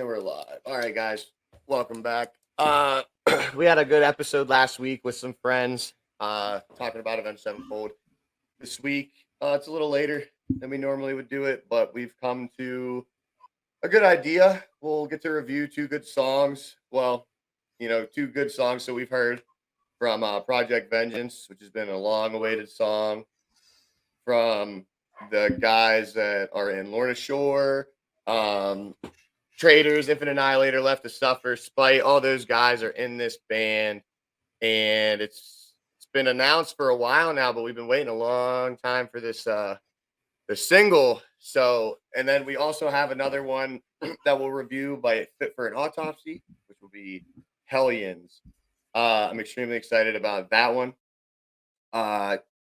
we're live. All right, guys, welcome back. We had a good episode last week with some friends, talking about Avenged Sevenfold. This week, it's a little later than we normally would do it, but we've come to a good idea. We'll get to review two good songs. Well, two good songs. So we've heard from Project Vengeance, which has been a long-awaited song from the guys that are in Lorna Shore. Um, Traders, Infinite Annihilator, Left to Suffer, Spite, all those guys are in this band, and it's been announced for a while now, but we've been waiting a long time for this the single. So, and then we also have another one that we'll review by Fit for an Autopsy, which will be Hellions. I'm extremely excited about that one.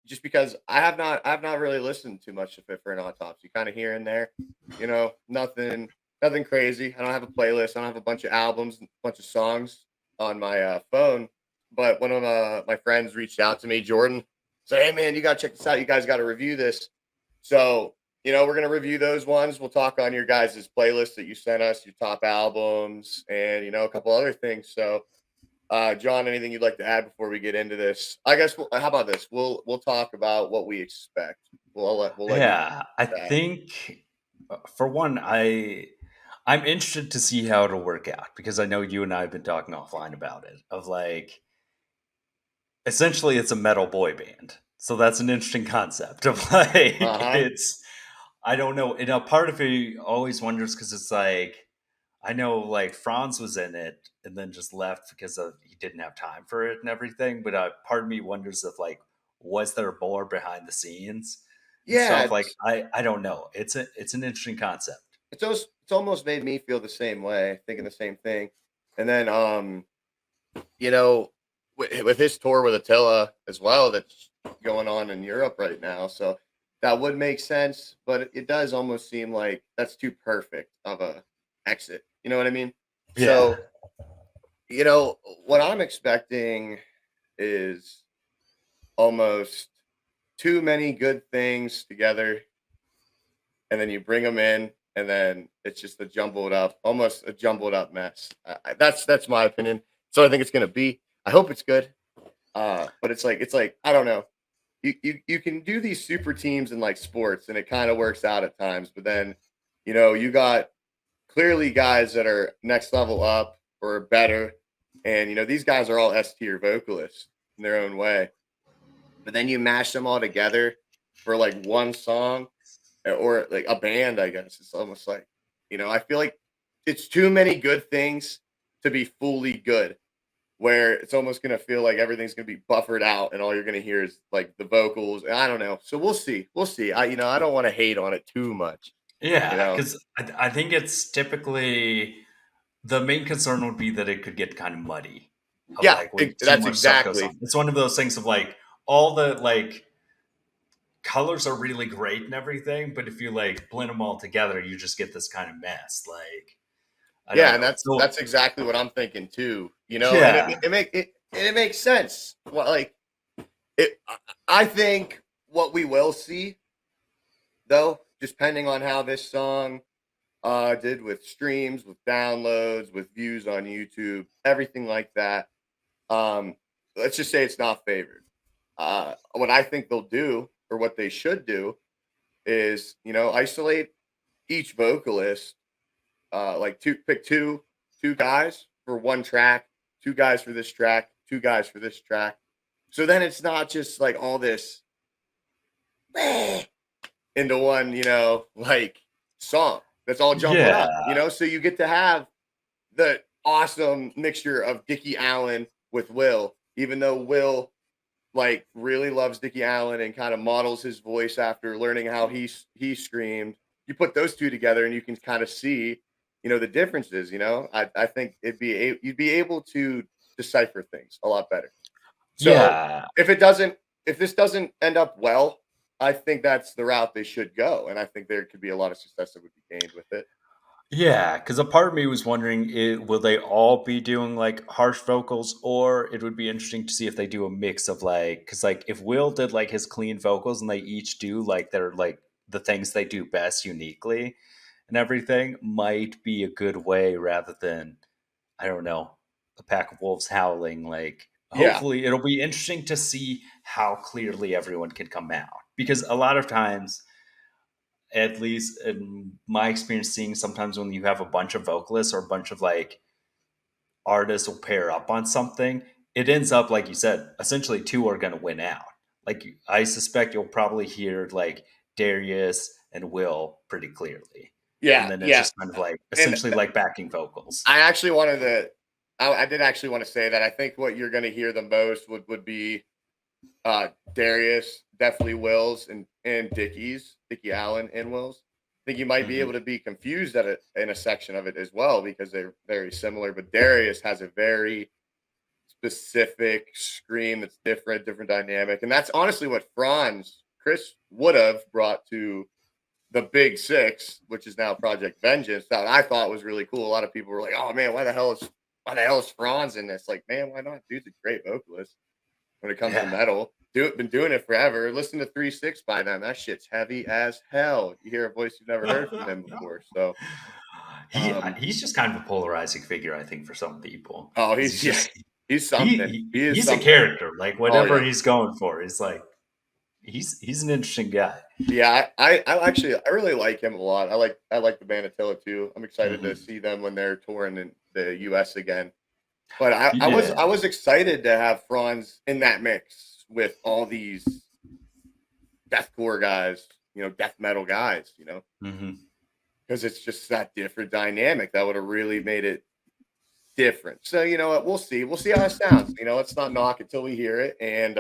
Just because I have not really listened too much to Fit for an Autopsy, kind of here and there, nothing crazy. I don't have a playlist. I don't have a bunch of albums, a bunch of songs on my phone. But one of my friends reached out to me, Jordan, said, "Hey man, you gotta check this out. You guys got to review this." So we're gonna review those ones. We'll talk on your guys' playlist that you sent us, your top albums, and a couple other things. So John, anything you'd like to add before we get into this? I guess. How about this? We'll talk about what we expect. We'll let you Yeah, I that. think for one, I'm interested to see how it'll work out because I know you and I have been talking offline about it. Of like, essentially, it's a metal boy band, so that's an interesting concept. Of Uh like, huh. I don't know. And a part of me always wonders because it's like I know like Franz was in it and then just left because he didn't have time for it and everything. But part of me wonders if like was there more behind the scenes and Yeah, stuff. Like I don't know. It's an interesting concept. it's almost made me feel the same way, thinking the same thing. And then you know, with his tour with Attila as well, that's going on in Europe right now. So that would make sense, but it does almost seem like that's too perfect of a exit. You know what I mean? Yeah. So what I'm expecting is almost too many good things together, and then you bring them in, and then it's just almost a jumbled up mess. That's my opinion. So I think it's gonna be. I hope it's good. But it's like I don't know. You can do these super teams in like sports, and it kind of works out at times. But then, you got clearly guys that are next level up or better, and these guys are all S tier vocalists in their own way. But then you mash them all together for like one song or like a band, I guess. It's almost like, I feel like it's too many good things to be fully good, where it's almost going to feel like everything's going to be buffered out and all you're going to hear is like the vocals. I don't know. So we'll see. We'll see. I don't want to hate on it too much, you Yeah, know? because I think it's typically the main concern would be that it could get kind of muddy of Yeah, like when too that's much stuff goes exactly. on. It's one of those things of like all the like colors are really great and everything, but if you like blend them all together, you just get this kind of mess. Like I don't Yeah. And know. that's So exactly what I'm thinking too, and yeah, it makes sense. Well, like it, I think what we will see though, just depending on how this song did with streams, with downloads, with views on YouTube, everything like that. Um, let's just say it's not favored. What I think they'll do, or what they should do, is isolate each vocalist, like pick two guys for one track, two guys for this track, two guys for this track. So then it's not just like all this into one, like song that's all jumbled yeah, up, so you get to have the awesome mixture of Dickie Allen with Will, even though Will like really loves Dickie Allen and kind of models his voice after learning how he screamed. You put those two together and you can kind of see, the differences. I think you'd be able to decipher things a lot better. So yeah, if it doesn't, if this doesn't end up well, I think that's the route they should go, and I think there could be a lot of success that would be gained with it. yeah. Because a part of me was wondering, will they all be doing like harsh vocals, or it would be interesting to see if they do a mix of like, because like if Will did like his clean vocals and they each do like their like the things they do best uniquely, and everything might be a good way rather than, I don't know, a pack of wolves howling. Like, Yeah. hopefully it'll be interesting to see how clearly everyone can come out, because a lot of times, at least in my experience, seeing sometimes when you have a bunch of vocalists or a bunch of like artists will pair up on something, it ends up, like you said, essentially two are going to win out. Like, I suspect you'll probably hear like Darius and Will pretty clearly. Yeah, And then it's yeah. just kind of like And essentially like backing vocals. I actually wanted to I did actually want to say that I think what you're gonna hear the most would be Darius, definitely Wills and Dickie Allen and Wills. I think you might be Hmm. able to be confused at in a section of it as well because they're very similar, but Darius has a very specific scream that's different dynamic. And that's honestly what Chris would have brought to the Big Six, which is now Project Vengeance, that I thought was really cool. A lot of people were like, "Oh man, why the hell is Franz in this?" Like, man, why not? Dude's a great vocalist when it comes to Yeah. metal. Been doing it forever. Listen to 3-6 by them. That shit's heavy as hell. You hear a voice you've never heard from him before. So, He's just kind of a polarizing figure, I think, for some people. oh, 'Cause he's just he's something. He is he's a something. character. Like, Oh whatever yeah. he's going for, is like he's an interesting guy. Yeah, I really like him a lot. I like the band Attila too. I'm excited to Hmm. see them when they're touring in the US again. But Yeah. I was excited to have Franz in that mix with all these deathcore guys, death metal guys, Hmm. because it's just that different dynamic that would have really made it different. So you know what, we'll see. We'll see how it sounds. Let's not knock it till we hear it. And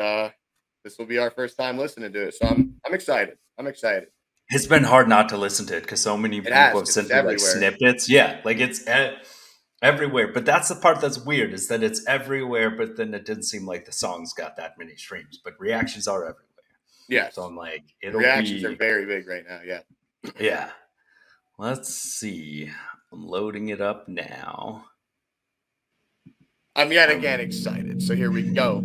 this will be our first time listening to it. So I'm excited. I'm excited. It's been hard not to listen to it because so many It people has, have because it's sent me like everywhere. snippets. Yeah, like it's everywhere. But that's the part that's weird, is that it's everywhere, but then it didn't seem like the songs got that many streams. But reactions are everywhere. So Yes. I'm like, The it'll reactions are be, very big right now. Yeah. yeah. Let's see. I'm loading it up now. I'm yet again excited. So here we go.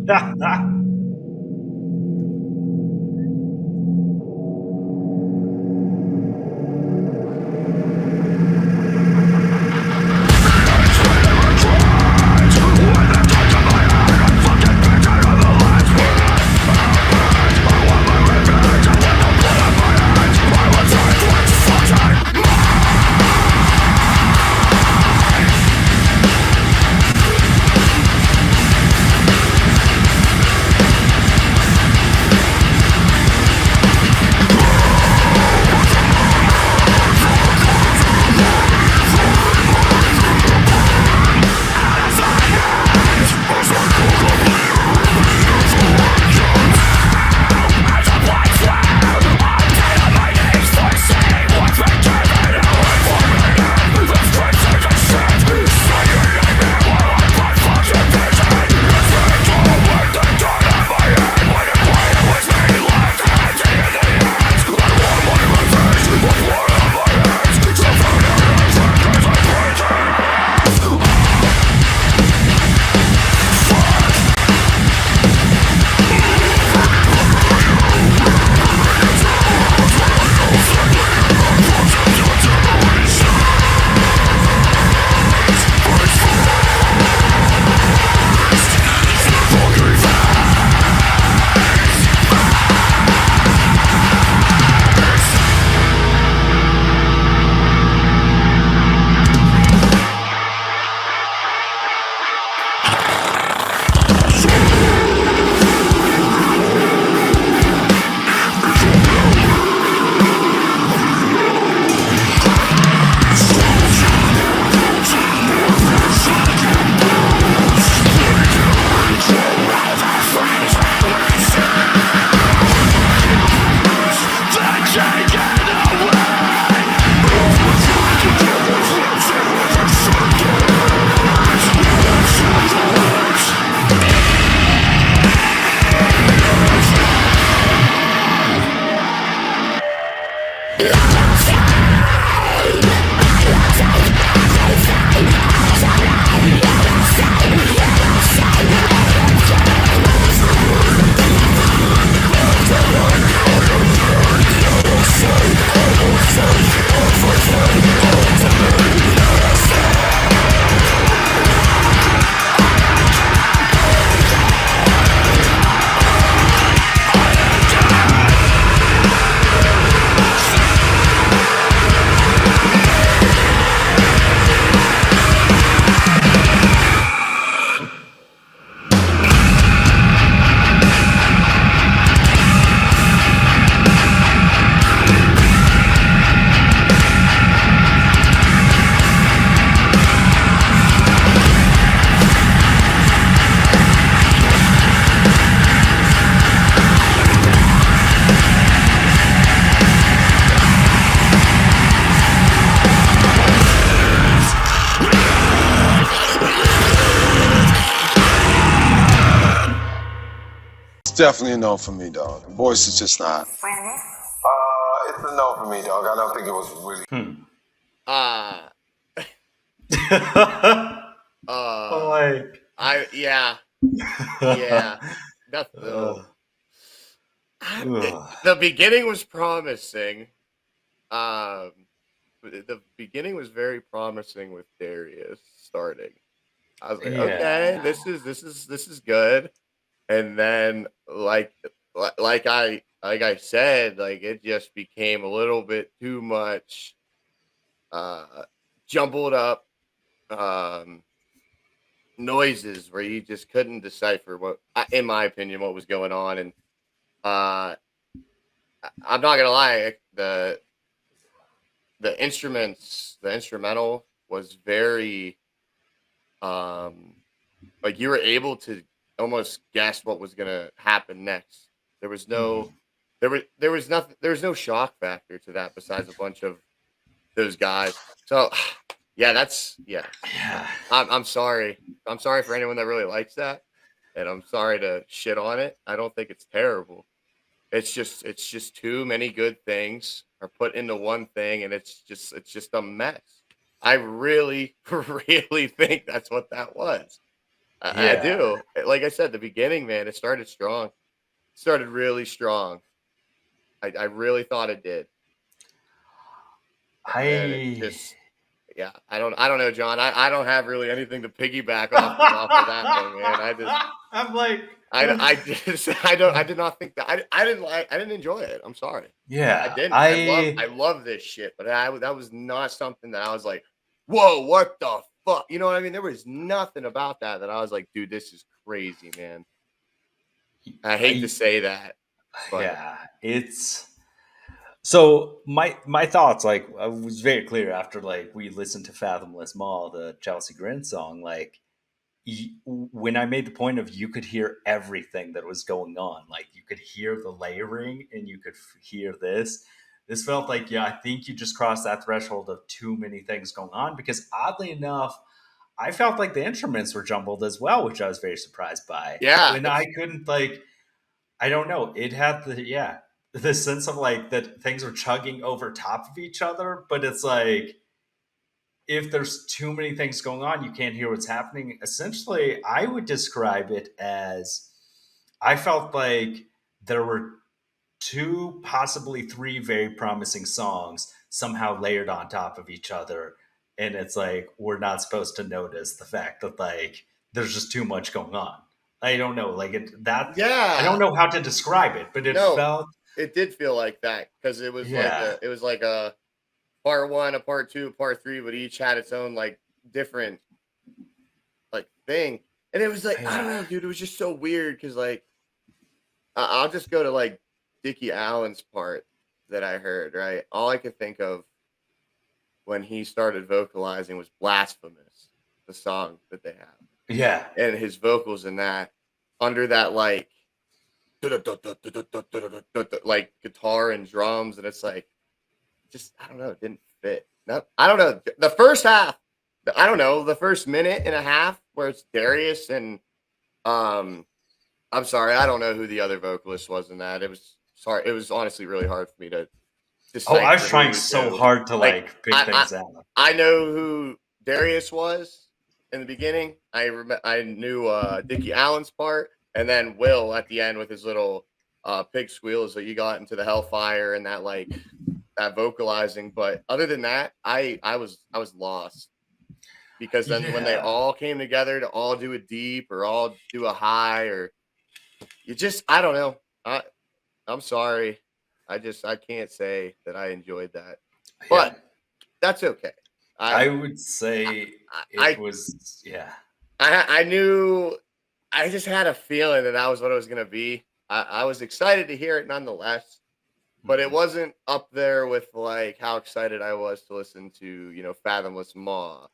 definitely a no for me, dog. The voice is just not. It's a no for me, dog. I don't think it was really. Uh Like, yeah, that's ugh. the beginning was promising. Um, the beginning was very promising with Darius starting. I was like, okay, Yeah. this is good. And then like I said, like it just became a little bit too much uh jumbled up um noises where you just couldn't decipher in my opinion what was going on. And uh I'm not gonna lie, the instrumental was very um like you were able to almost guess what was gonna happen next. There was no Mhm. there was nothing there was no shock factor to that besides a bunch of those guys. So yeah, Yeah. I'm sorry. I'm sorry for anyone that really likes that. And I'm sorry to shit on it. I don't think it's terrible. It's just too many good things are put into one thing, and it's just a mess. I really, really think that's what that was. I Yeah. do. Like I said, the beginning, man, it started strong. It started really strong. I really thought it did. And then it I just yeah, I don't know, John. I don't have really anything to piggyback off of that one, man. I'm like, I just I did not think that I didn't enjoy it. I'm sorry. I yeah, didn't. I love this shit, but that was not something that I was like, "Whoa, what the fuck?" You know what I mean? There was nothing about that I was like, "Dude, this is crazy, man." I hate to I, say that, but yeah, it's so my thoughts. Like, I was very clear after like we listened to Fathomless Mall, the Chelsea Grin song. Like, when I made the point of you could hear everything that was going on, like you could hear the layering and you could hear this. This felt like, yeah, I think you just crossed that threshold of too many things going on because oddly enough, I felt like the instruments were jumbled as well, which I was very surprised by. yeah, When I couldn't like, I don't know, it had the sense of like that things were chugging over top of each other, but it's like if there's too many things going on, you can't hear what's happening. Essentially, I would describe it as I felt like there were two, possibly three very promising songs somehow layered on top of each other. And it's like, we're not supposed to notice the fact that like there's just too much going on. I don't know. Like I don't yeah. know how to describe it, but it No, felt, it did feel like that because yeah, it was like a part one, a part two, a part three, but each had its own like different like thing. And it was like I don't yeah, know, dude. It was just so weird because like I'll just go to like Dickie Allen's part that I heard. Right, all I could think of when he started vocalizing was "Blasphemous," the song that they have, yeah, and his vocals in that under that like guitar and drums, and it's like just I don't know, it didn't fit. No, I don't know. The first half, I don't know, the first minute and a half where it's Darius and um I'm sorry, I don't know who the other vocalist was in that. It was honestly really hard for me to oh, I was decipher who trying was so who. hard to Like like pick I things out. I know who Darius was in the beginning. I knew Dickie Allen's part, and then Will at the end with his little pig squeals that you got into the hellfire and that like that vocalizing. But other than that, I was lost because then when they Yeah. all came together to all do a deep or all do a high or you just I don't know. I'm sorry. I can't say that I enjoyed that. Yeah. But that's okay. I I would say it I was, yeah. I knew I just had a feeling that that was what it was gonna be. I was excited to hear it nonetheless, but it Mhm. wasn't up there with like how excited I was to listen to, Fathomless Maw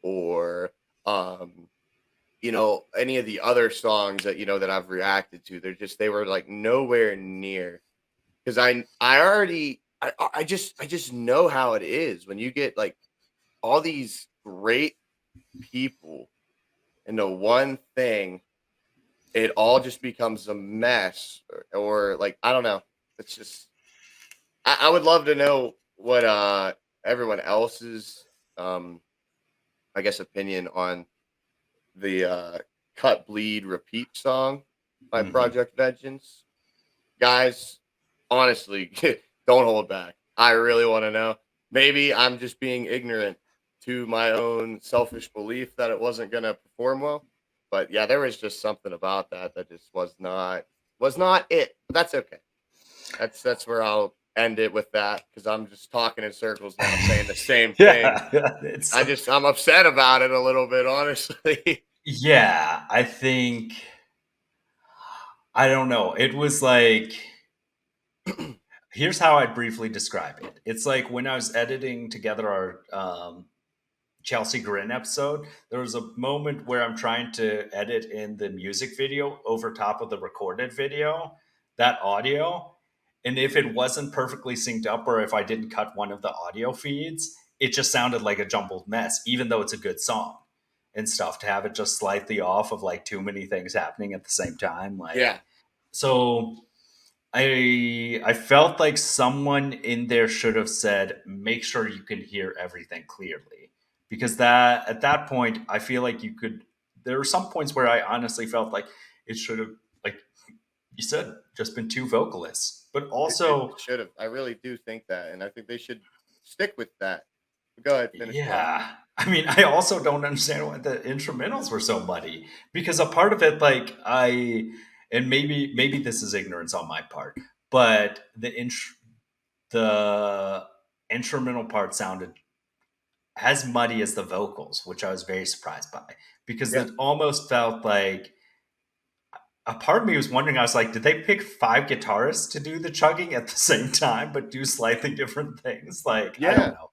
or um, any of the other songs that that I've reacted to. They were like nowhere near because I already I just know how it is when you get like all these great people into one thing it all just becomes a mess, or like I don't know. It's just I would love to know what everyone else's I guess opinion on the Cut Bleed Repeat song by Hmm. Project Vengeance. Guys, honestly, don't hold back. I really want to know. Maybe I'm just being ignorant to my own selfish belief that it wasn't going to perform well. But yeah, there was just something about that just was not it. But that's okay. That's where I'll end it with that because I'm just talking in circles now, saying the same thing. Yeah, it's I'm upset about it a little bit, honestly. yeah. I think I don't know. It was like here's how I'd briefly describe it. It's like when I was editing together our Chelsea Grin episode, there was a moment where I'm trying to edit in the music video over top of the recorded video, that audio. And if it wasn't perfectly synced up or if I didn't cut one of the audio feeds, it just sounded like a jumbled mess, even though it's a good song and stuff. To have it just slightly off of like too many things happening at the same time. Like, Yeah, so I felt like someone in there should have said, make sure you can hear everything clearly. Because that at that point, I feel like you could there were some points where I honestly felt like it should have, like you said, just been two vocalists. But it also, should have. I really do think that, and I think they should stick with that. Go ahead, finish thought. yeah. I mean, I also don't understand why the instrumentals were so muddy. Because a part of it, like and maybe this is ignorance on my part, but the instrumental part sounded as muddy as the vocals, which I was very surprised by because Yeah, it almost felt like a part of me was wondering. I was like, did they pick five guitarists to do the chugging at the same time, but do slightly different things? Like, I don't yeah. know.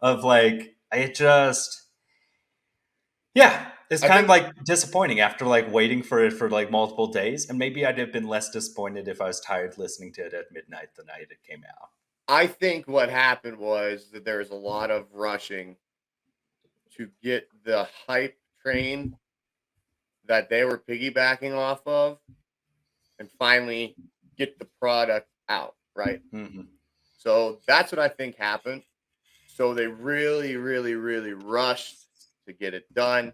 Of like, it just, yeah, it's I kind of think like disappointing after like waiting for it for like multiple days. And maybe I'd have been less disappointed if I was tired listening to it at midnight the night it came out. I think what happened was that there was a lot of rushing to get the hype train that they were piggybacking off of, and finally get the product out. Right. Hmm. So that's what I think happened. So they really, really, really rushed to get it done,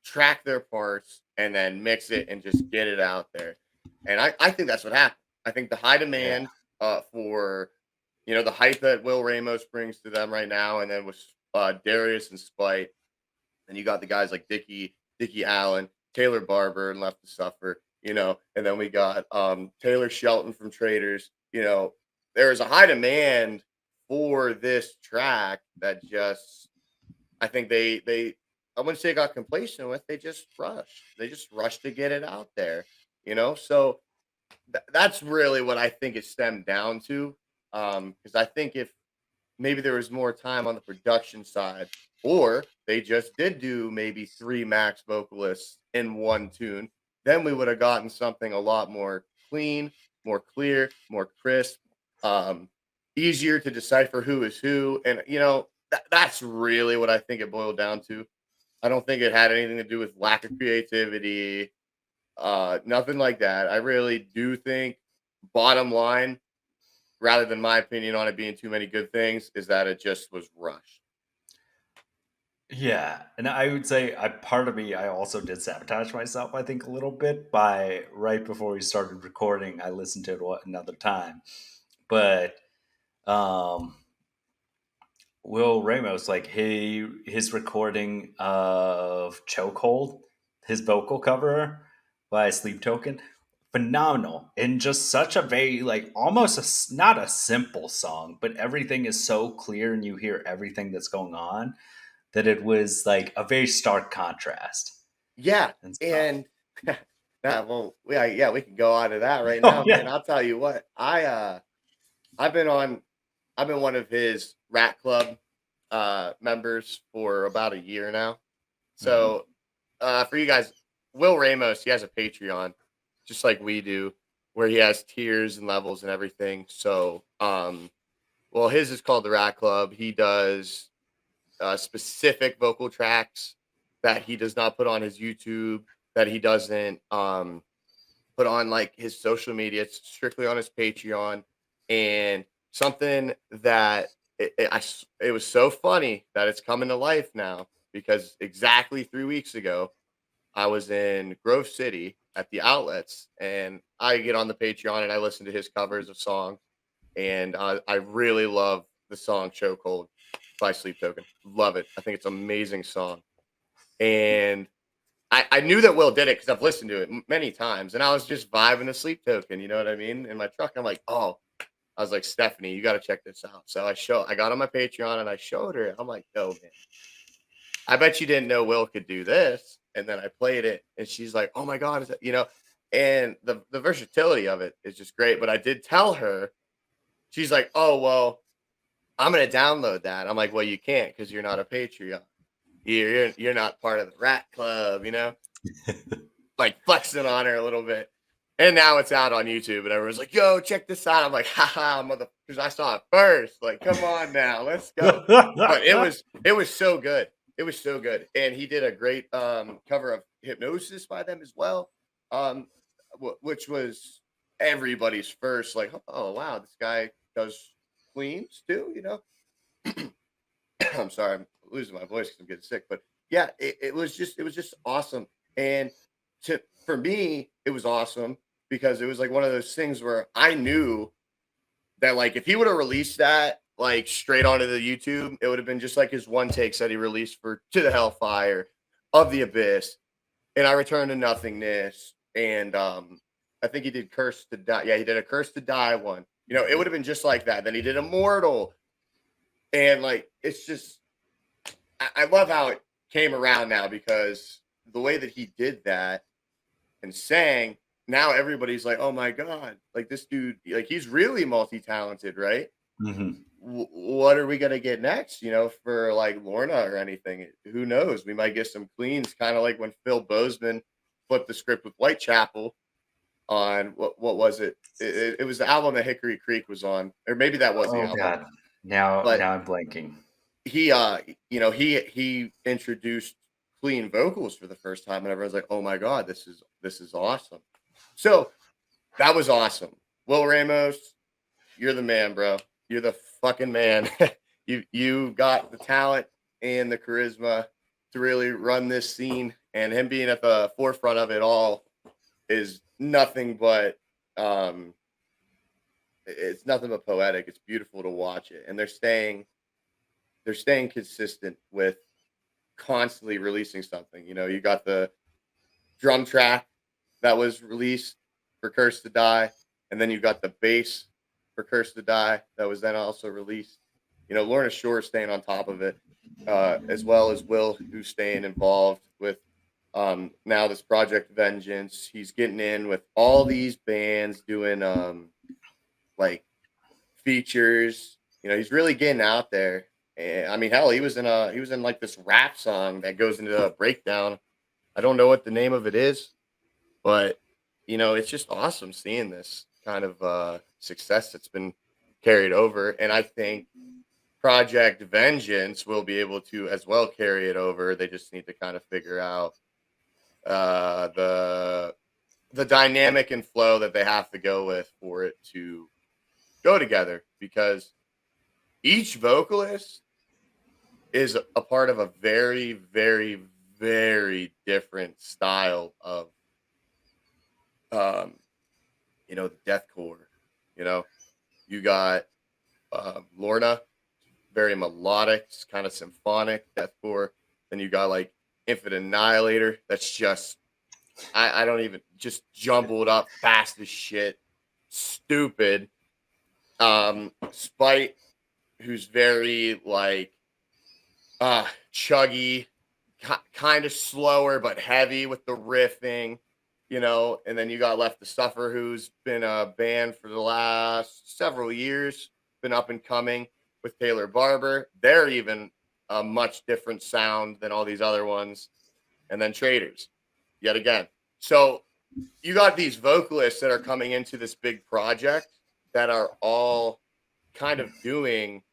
track their parts, and then mix it and just get it out there. And I think that's what happened. I think the high Yeah. demand for the hype that Will Ramos brings to them right now, and then with Darius and Spite, and you got the guys like Dickie Allen, Taylor Barber, and Left to Suffer, and then we got Taylor Shelton from Traders. There is a high demand for this track that just I think they I wouldn't say got complacent with. They just rushed. They just rushed to get it out there. So that's really what I think it stemmed down to. Because I think if maybe there was more time on the production side, or they just did do maybe three max vocalists in one tune, then we would have gotten something a lot more clean, more clear, more crisp, um, easier to decipher who is who. And, that's really what I think it boiled down to. I don't think it had anything to do with lack of creativity, nothing like that. I really do think, bottom line, rather than my opinion on it being too many good things, is that it just was rushed. Yeah, and I would say I part of me I also did sabotage myself. I think a little bit by right before we started recording, I listened to it another time, but um, Will Ramos, like his recording of Chokehold, his vocal cover by Sleep Token, phenomenal and just such a very like almost not a simple song, but everything is so clear and you hear everything that's going on that it was like a very stark contrast Yeah, and stuff. and well, yeah, we can go on to that right Oh now, man. yeah. I'll tell you what, I've been on, I've been one of his Rat Club members for about a year now. Hmm. So for you guys, Will Ramos, he has a Patreon, just like we do, where he has tiers and levels and everything. So well, his is called the Rat Club. He does specific vocal tracks that he does not put on his YouTube, that he doesn't put on like his social media. It's strictly on his Patreon, and something that it was so funny that it's coming to life now because exactly 3 weeks ago I was in Grove City at the outlets, and I get on the Patreon and I listen to his covers of songs, and I really love the song "Chokehold" by Sleep Token. Love it. I think it's an amazing song, and I knew that Will did it because I've listened to it many times, and I was just vibing to Sleep Token. You know what I mean? In my truck, I'm like, oh, I was like, Stephanie, you got to check this out. So I got on my Patreon and I showed her. I'm like, yo, man, I bet you didn't know Will could do this. And then I played it, and she's like, oh my god, is that And the versatility of it is just great. But I did tell her, she's like, oh well, I'm gonna download that. I'm like, well, you can't because you're not a Patreon. You're not part of the Rat Club, like flexing on her a little bit. And now it's out on YouTube, and everyone's like, yo, check this out. I'm like, haha, mother, because I saw it first. Like, come on now, let's go. But it was so good. It was so good. And he did a great cover of Hypnosis by them as well. Which was everybody's first, like, oh wow, this guy does cleans too. I'm sorry, I'm losing my voice because I'm getting sick. But yeah, it was just awesome. And for me, it was awesome because it was like one of those things where I knew that like if he would have released that like straight onto the YouTube, it would have been just like his one takes that he released for To the Hellfire, Of the Abyss, and I Return to Nothingness. And I think he did Curse to Die. Yeah, he did a Curse to Die one. It would have been just like that. Then he did Immortal. And like it's just I love how it came around now because the way that he did that and sang, now everybody's like, oh my god, like this dude, like he's really multi-talented, right? hmm What are we gonna get next? For like Lorna or anything? Who knows? We might get some cleans, kind of like when Phil Bozeman flipped the script with Whitechapel on what was it? It was the album that Hickory Creek was on, or maybe that was the Oh album. god. Now But I'm blanking. he introduced clean vocals for the first time, and everyone's like, oh my god, this is awesome. So that was awesome. Will Ramos, you're the man, bro. You're the fucking man. You got the talent and the charisma to really run this scene, and him being at the forefront of it all is nothing but it's nothing but poetic. It's beautiful to watch it, and they're staying consistent with constantly releasing something. You got the drum track that was released for Curse to Die, and then you got the bass for Curse to Die that was then also released. Lorna Shore staying on top of it, as well as Will, who's staying involved with now this Project Vengeance. He's getting in with all these bands doing like features. He's really getting out there. And I mean, hell, he was in like this rap song that goes into a breakdown. I don't know what the name of it is, but it's just awesome seeing this kind of success that's been carried over. And I think Project Vengeance will be able to as well carry it over. They just need to kind of figure out the dynamic and flow that they have to go with for it to go together, because each vocalist is a part of a very, very, very different style of um the deathcore. You got Lorna, very melodic, kind of symphonic deathcore. Then you got like Infant Annihilator, that's just I don't even, just jumbled up fast as shit, stupid. Spite, who's very like chuggy, kind of slower but heavy with the riffing, and then you got Left to Suffer, who's been a band for the last several years, been up and coming with Taylor Barber. They're even a much different sound than all these other ones. And then Traders, yet again. So you got these vocalists that are coming into this big project that are all kind of doing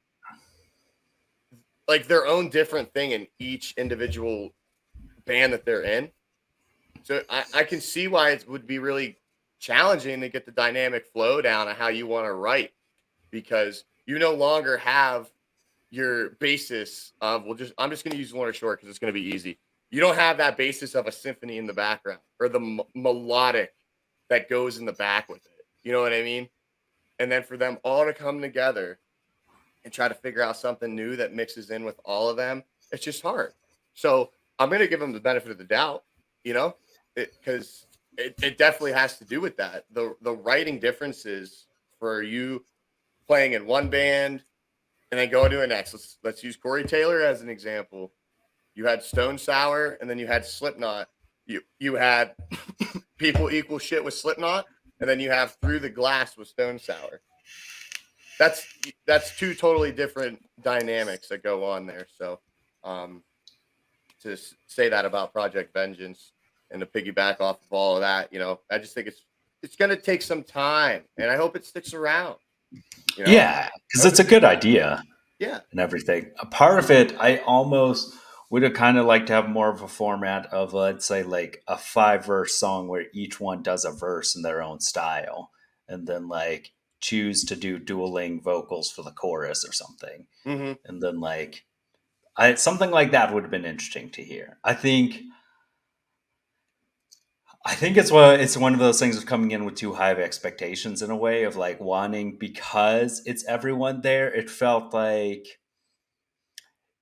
like their own different thing in each individual band that they're in. So I can see why it would be really challenging to get the dynamic flow down of how you want to write, because you no longer have your basis of, well, just I'm just going to use Warner Short because it's going to be easy. You don't have that basis of a symphony in the background or the melodic that goes in the back with it. You know what I mean? And then for them all to come together and try to figure out something new that mixes in with all of them, it's just hard. So I'm going to give them the benefit of the doubt, you know, because it definitely has to do with that. The writing differences for you playing in one band and then going to the next. Let's use Corey Taylor as an example. You had Stone Sour, and then you had Slipknot. You had People Equal Shit with Slipknot, and then you have Through the Glass with Stone Sour. That's two totally different dynamics that go on there. So to say that about Project Vengeance and to piggyback off of all of that, I just think it's going to take some time, and I hope it sticks around. Yeah, because it's a good idea. Yeah. And everything. A part of it, I almost would have kind of liked to have more of a format of, let's say, like a 5-verse song where each one does a verse in their own style, and then like choose to do dueling vocals for the chorus or something, Mm-hmm. and then like something like that would have been interesting to hear. I think it's one of those things of coming in with too high of expectations in a way of like wanting, because it's everyone there. It felt like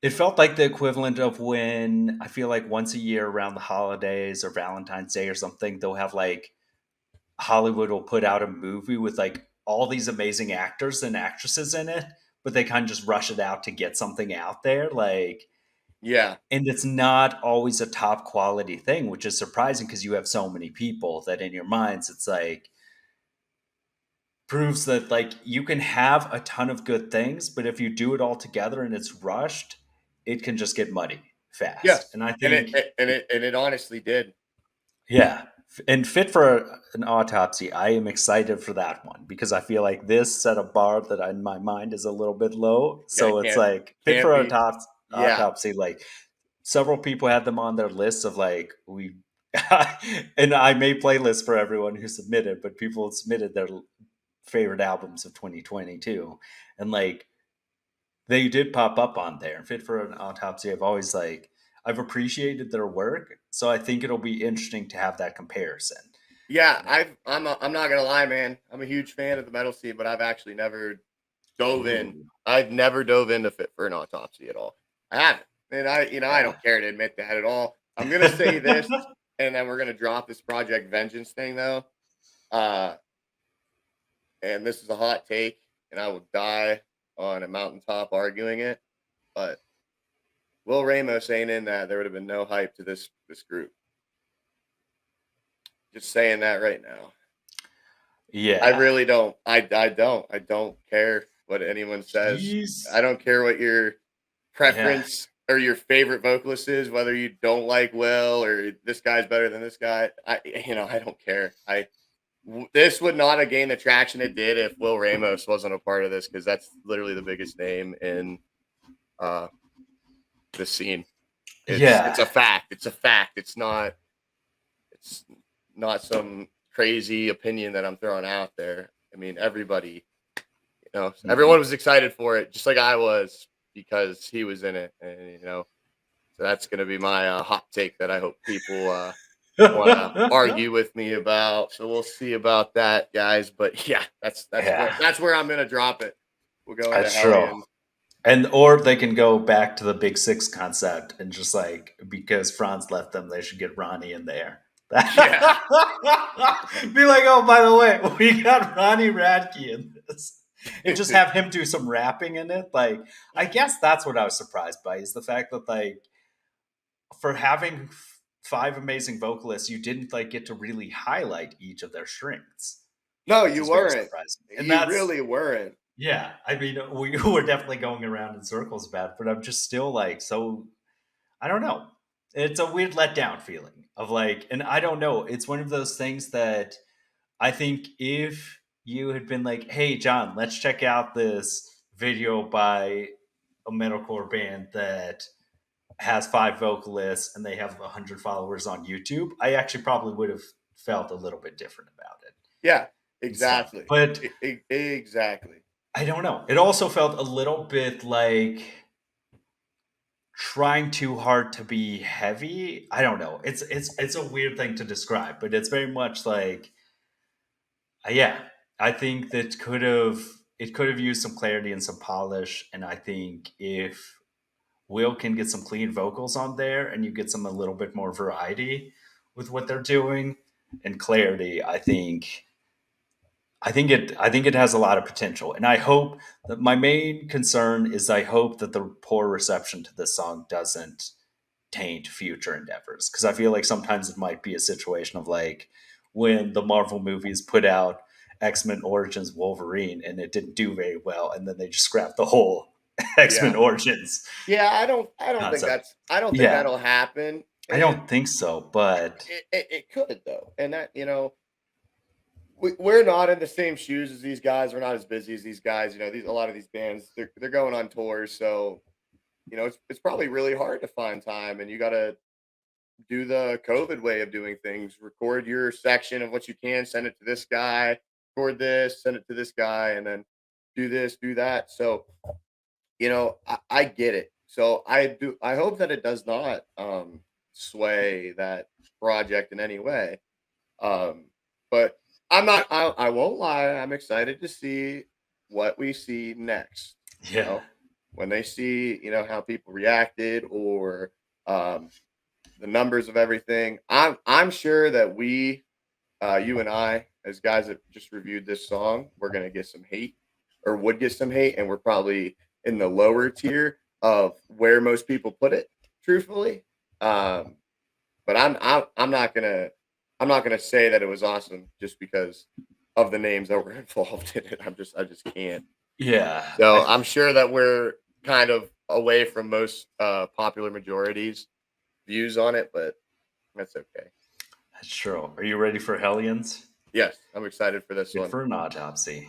the equivalent of when I feel like once a year around the holidays or Valentine's Day or something, they'll have like Hollywood will put out a movie with like all these amazing actors and actresses in it, but they kind of just rush it out to get something out there. Yeah. And it's not always a top quality thing, which is surprising because you have so many people that in your minds, it's like, proves that like you can have a ton of good things, but if you do it all together and it's rushed, it can just get muddy fast. Yes. And I And think, it honestly did. yeah, and Fit for an Autopsy, I am excited for that one because I feel like this set a bar that in my mind is a little bit low. Yeah, So it's like Fit can't for be. Yeah. Autopsy, like several people had them on their lists of like we. And I made playlists for everyone who submitted, but people submitted their favorite albums of 2022, and like they did pop up on there. Fit for an Autopsy, I've appreciated their work, so I think it'll be interesting to have that comparison. Yeah, I'm not gonna lie, man. I'm a huge fan of the metal scene, but I've actually never dove in. Ooh, I've never dove into Fit for an Autopsy at all. I haven't. And I yeah. don't care to admit that at all. I'm gonna say this, and then we're gonna drop this Project Vengeance thing though. Uh and this is a hot take, and I will die on a mountaintop arguing it. But Will Ramos ain't in that. There would have been no hype to this group. Just saying that right now. I Yeah. really don't. I don't care what anyone says. Jeez. I don't care what your Yeah. preference or your favorite vocalist is, whether you don't like Will or this guy's better than this guy. I don't care. This would not have gained the traction it did if Will Ramos wasn't a part of this, because that's literally the biggest name in uh the scene. It's a Yeah. fact. It's a fact. It's not some crazy opinion that I'm throwing out there. I mean, everybody, everyone was excited for it, just like I was, because he was in it, and so that's gonna be my hot take that I hope people want to argue with me about. So we'll see about that, guys. But yeah, Yeah. that's where I'm gonna drop it. We'll go into That's true. Hellion. And or they can go back to the Big Six concept and just like because Franz left them, they should get Ronnie in there. Yeah. Be like, oh, by the way, we got Ronnie Radke in this. And just have him do some rapping in it. Like, I guess that's what I was surprised by is the fact that like for having 5 amazing vocalists, you didn't like get to really highlight each of their strengths. No, Which you is very weren't. surprising. And You that's really weren't. yeah, I mean, we were definitely going around in circles about it, but I'm just still like, so I don't know. It's a weird letdown feeling of like, and I don't know. It's one of those things that I think if you had been like, hey, John, let's check out this video by a metalcore band that has 5 vocalists and they have 100 followers on YouTube, I actually probably would have felt a little bit different about it. Yeah, and stuff. exactly. But Exactly. I don't know. It also felt a little bit like trying too hard to be heavy. I don't know. It's a weird thing to describe, but it's very much like yeah, I think that could have used some clarity and some polish, and I think if Will can get some clean vocals on there and you get some a little bit more variety with what they're doing and clarity, I think it has a lot of potential. And I hope that my main concern is I hope that the poor reception to this song doesn't taint future endeavors. Because I feel like sometimes it might be a situation of like when the Marvel movies put out X-Men Origins Wolverine and it didn't do very well, and then they just scrapped the whole X-Men Origins. Yeah, I don't think Concept. think Yeah. that'll happen. I don't think so, but It could though, and that we're not in the same shoes as these guys. We're not as busy as these guys. A lot of these bands they're going on tours, so it's probably really hard to find time, and you got to do the COVID way of doing things. Record your section of what you can, send it to this guy. Record this, send it to this guy, and then do this, do that. So I get it. So I hope that it does not sway that project in any way. But I'm not. I won't lie. I'm excited to see what we see next. yeah. When they see how people reacted or the numbers of everything. I'm sure that we, you and I, as guys that just reviewed this song, we're gonna get some hate or would get some hate, and we're probably in the lower tier of where most people put it. Truthfully, but I'm not gonna say that it was awesome just because of the names that were involved in it. I just can't. Yeah. So I'm sure that we're kind of away from most popular majorities' views on it, but that's okay. That's true. Are you ready for Hellions? Yes, I'm excited for this Good one. for an autopsy.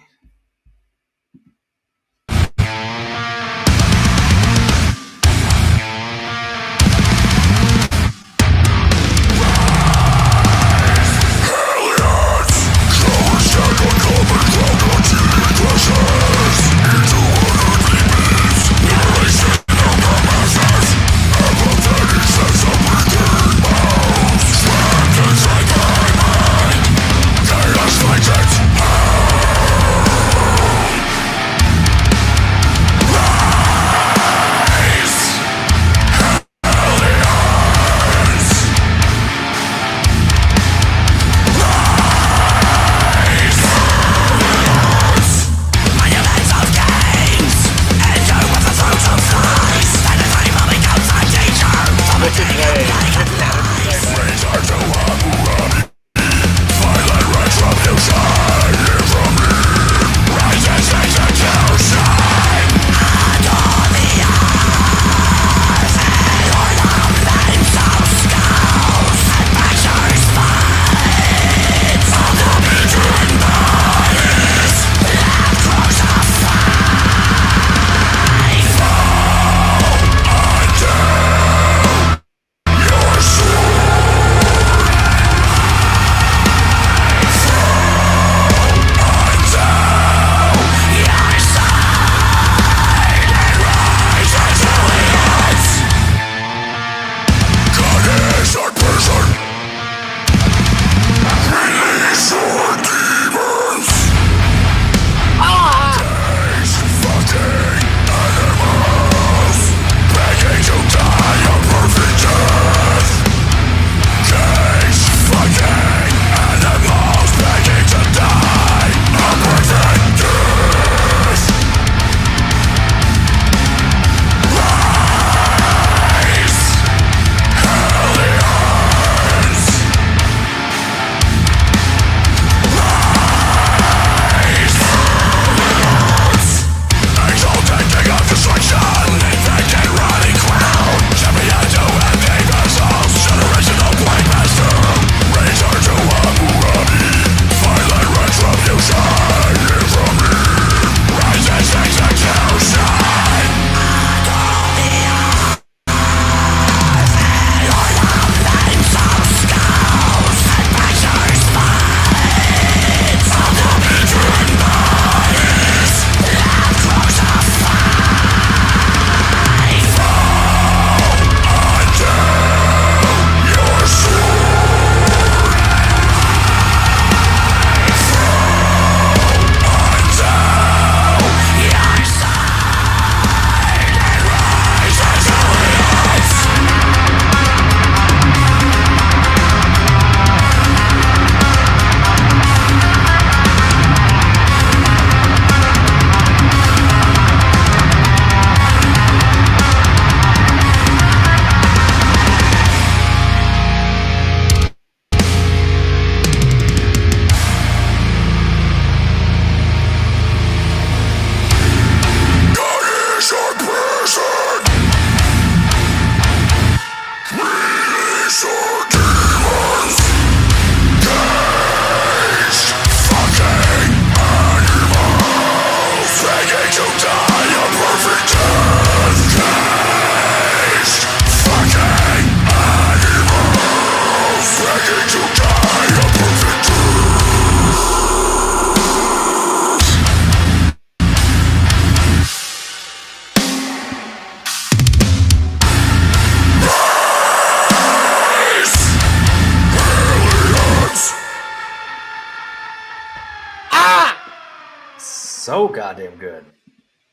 So goddamn good.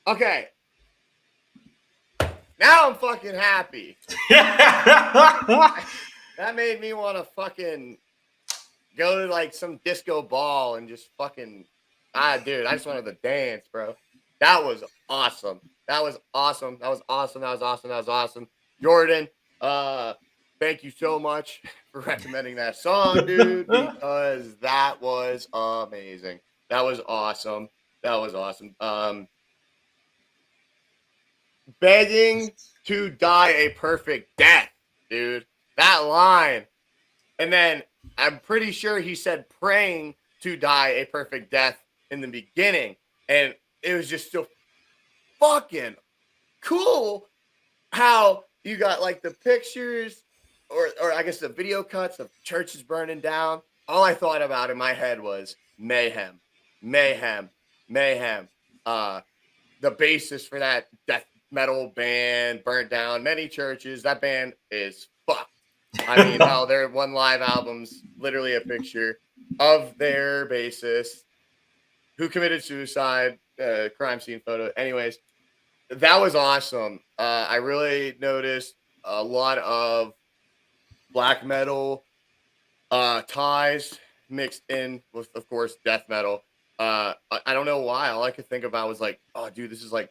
Okay. Now I'm fucking happy. That made me want to fucking go to like some disco ball and just fucking dude, I just wanted to dance, bro. That was awesome. That was awesome. That was awesome. That was awesome. That was awesome. Jordan, thank you so much for recommending that song, dude, because that was amazing. That was awesome. That was awesome. Begging to die a perfect death, dude. That line. And then I'm pretty sure he said praying to die a perfect death in the beginning. And it was just so fucking cool how you got like the pictures or I guess the video cuts of churches burning down. All I thought about in my head was mayhem, mayhem, mayhem. The basis for that death metal band burnt down many churches. That band is fucked. I mean, how their one live album's literally a picture of their bassist who committed suicide, crime scene photo. Anyways, that was awesome. I really noticed a lot of black metal ties mixed in with, of course, death metal. I don't know why. All I could think about was like, oh, dude, this is like,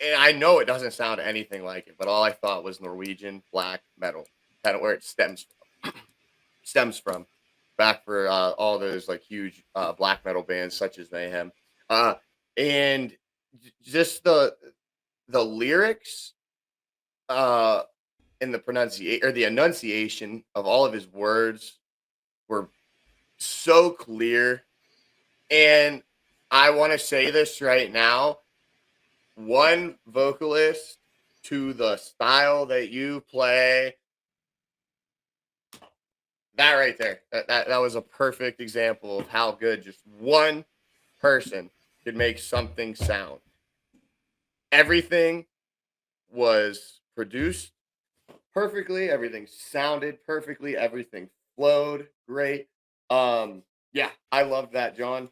and I know it doesn't sound anything like it, but all I thought was Norwegian black metal, kind of where it stems from. Back for all those like huge black metal bands such as Mayhem, and just the lyrics, and the pronunciation or the enunciation of all of his words were so clear. And I want to say this right now. One vocalist to the style that you play. That right there. That was a perfect example of how good just one person could make something sound. Everything was produced perfectly. Everything sounded perfectly. Everything flowed great. Yeah, I love that, John.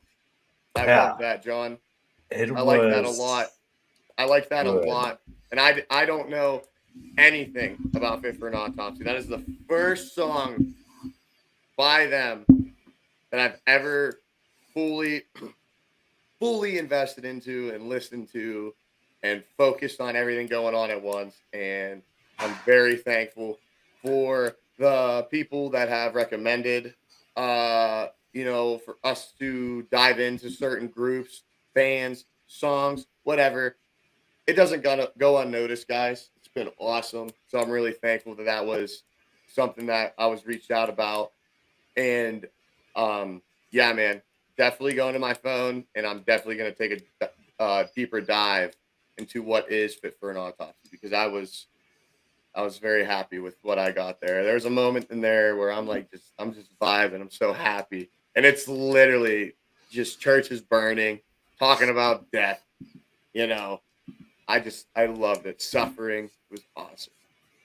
I love that, John. I like that a lot. I like that a lot. And I don't know anything about Fit for an Autopsy. That is the first song by them that I've ever fully invested into and listened to and focused on everything going on at once. And I'm very thankful for the people that have recommended, for us to dive into certain groups, bands, songs, whatever. It doesn't go unnoticed, guys. It's been awesome. So I'm really thankful that that was something that I was reached out about. And yeah, man, definitely going to my phone, and I'm definitely going to take a deeper dive into what is Fit for an Autopsy, because I was very happy with what I got there. There's a moment in there where I'm just vibing. I'm so happy, and it's literally just churches burning, talking about death. I loved it. Suffering was awesome.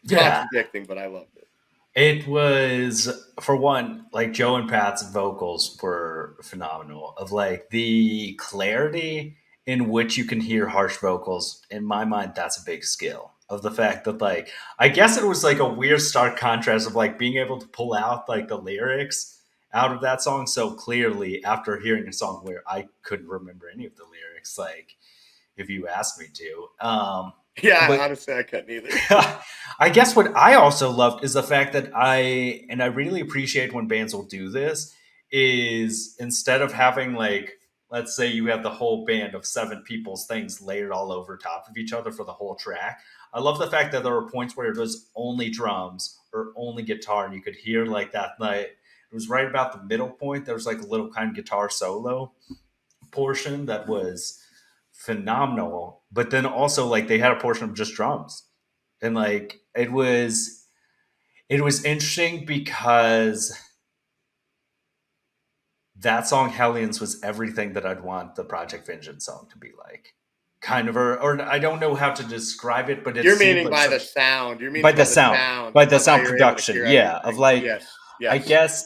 Yeah. Contradicting, but I loved it. It was, for one, like Joe and Pat's vocals were phenomenal. Of like the clarity in which you can hear harsh vocals. In my mind, that's a big skill. Of the fact that, like, I guess it was like a weird stark contrast of like being able to pull out like the lyrics out of that song so clearly after hearing a song where I couldn't remember any of the lyrics. Like, if you asked me to. Yeah, But honestly, I couldn't either. I guess what I also loved is the fact that I really appreciate when bands will do this, is instead of having like, let's say you have the whole band of 7 people's things layered all over top of each other for the whole track. I love the fact that there were points where it was only drums or only guitar, and you could hear like that night. It was right about the middle point. There was like a little kind of guitar solo portion that was phenomenal. But then also like they had a portion of just drums. And like it was interesting because that song Hellions was everything that I'd want the Project Vengeance song to be like. Kind of, or I don't know how to describe it, but You're meaning by the sound. You're meaning by the sound, by the sound production. Yeah, of like, yes. I guess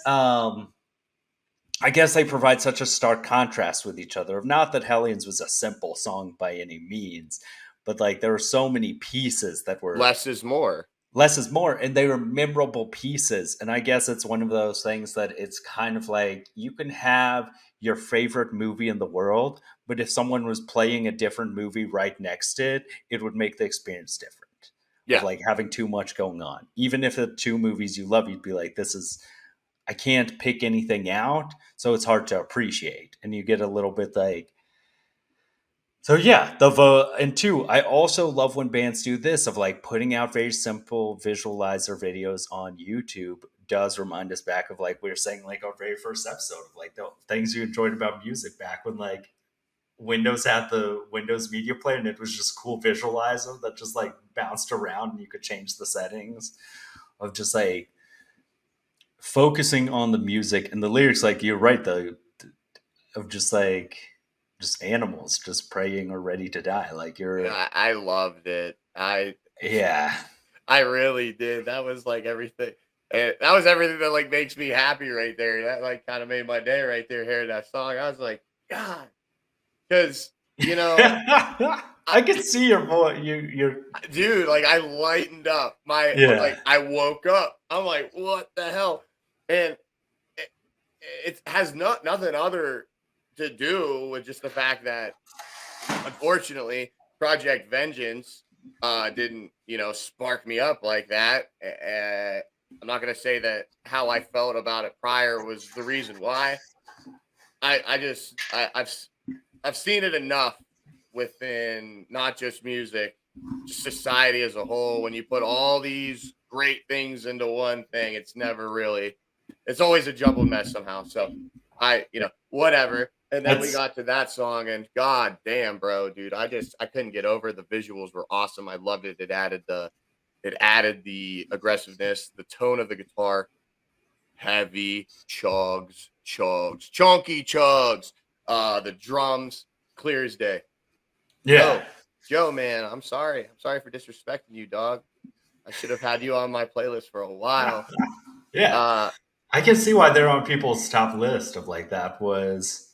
I guess they provide such a stark contrast with each other. Not that Hellions was a simple song by any means, but like there were so many pieces that were Less is more. less is more, and they were memorable pieces. And I guess it's one of those things that it's kind of like you can have your favorite movie in the world, but if someone was playing a different movie right next to it, it would make the experience different. Of Yeah. like having too much going on. Even if the two movies you love, you'd be like, this is, I can't pick anything out, so it's hard to appreciate. And you get a little bit like, so yeah, and two, I also love when bands do this of like putting out very simple visualizer videos on YouTube. Does remind us back of like we were saying like our very first episode of like the things you enjoyed about music back when like Windows had the Windows Media Player and it was just cool visualizer that just like bounced around and you could change the settings of just like focusing on the music and the lyrics. Like you're right, though, of just animals just praying or ready to die. Like you're, I loved it. yeah, I really did. That was like everything. And that was everything that like makes me happy right there. That like kind of made my day right there hearing that song. I was like, God, because I can see your voice. You're, dude, like I lightened up. yeah, Like I woke up. I'm like, what the hell? And it, it has nothing other to do with just the fact that unfortunately Project Vengeance didn't spark me up like that. I'm not gonna say that how I felt about it prior was the reason why. I've seen it enough within not just music, just society as a whole. When you put all these great things into one thing, it's always a jumbled mess somehow. So whatever. And then we that's got to that song, and god damn, bro, dude, I couldn't get over it. The visuals were awesome. I loved it. It added the aggressiveness, the tone of the guitar, heavy chunky chugs. The drums, clear as day. yeah, Joe, man, I'm sorry. I'm sorry for disrespecting you, dog. I should have had you on my playlist for a while. yeah. Uh, I can see why they're on people's top list of like that was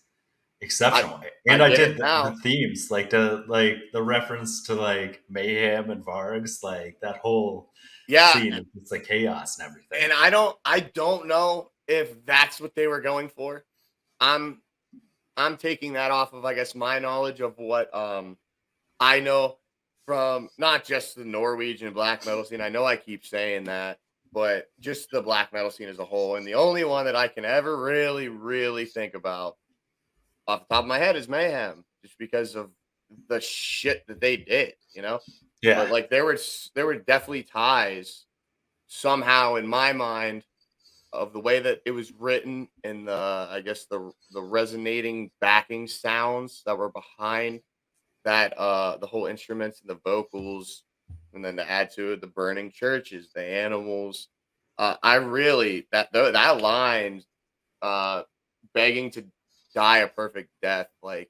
I exceptional. I And I get it did the now. themes, like the reference to like Mayhem and Vargs, like that whole Yeah, scene, it's like chaos and everything. and I don't know if that's what they were going for. I'm I'm taking that off of I guess my knowledge of what I know from not just the Norwegian black metal scene. I know I keep saying that, but just the black metal scene as a whole. And the only one that I can ever really, really think about off the top of my head is Mayhem, just because of the shit that they did. Yeah. But like there were definitely ties somehow in my mind of the way that it was written and the I guess the resonating backing sounds that were behind that the whole instruments and the vocals, and then to add to it the burning churches, the animals. I really that line, uh begging to die a perfect death, like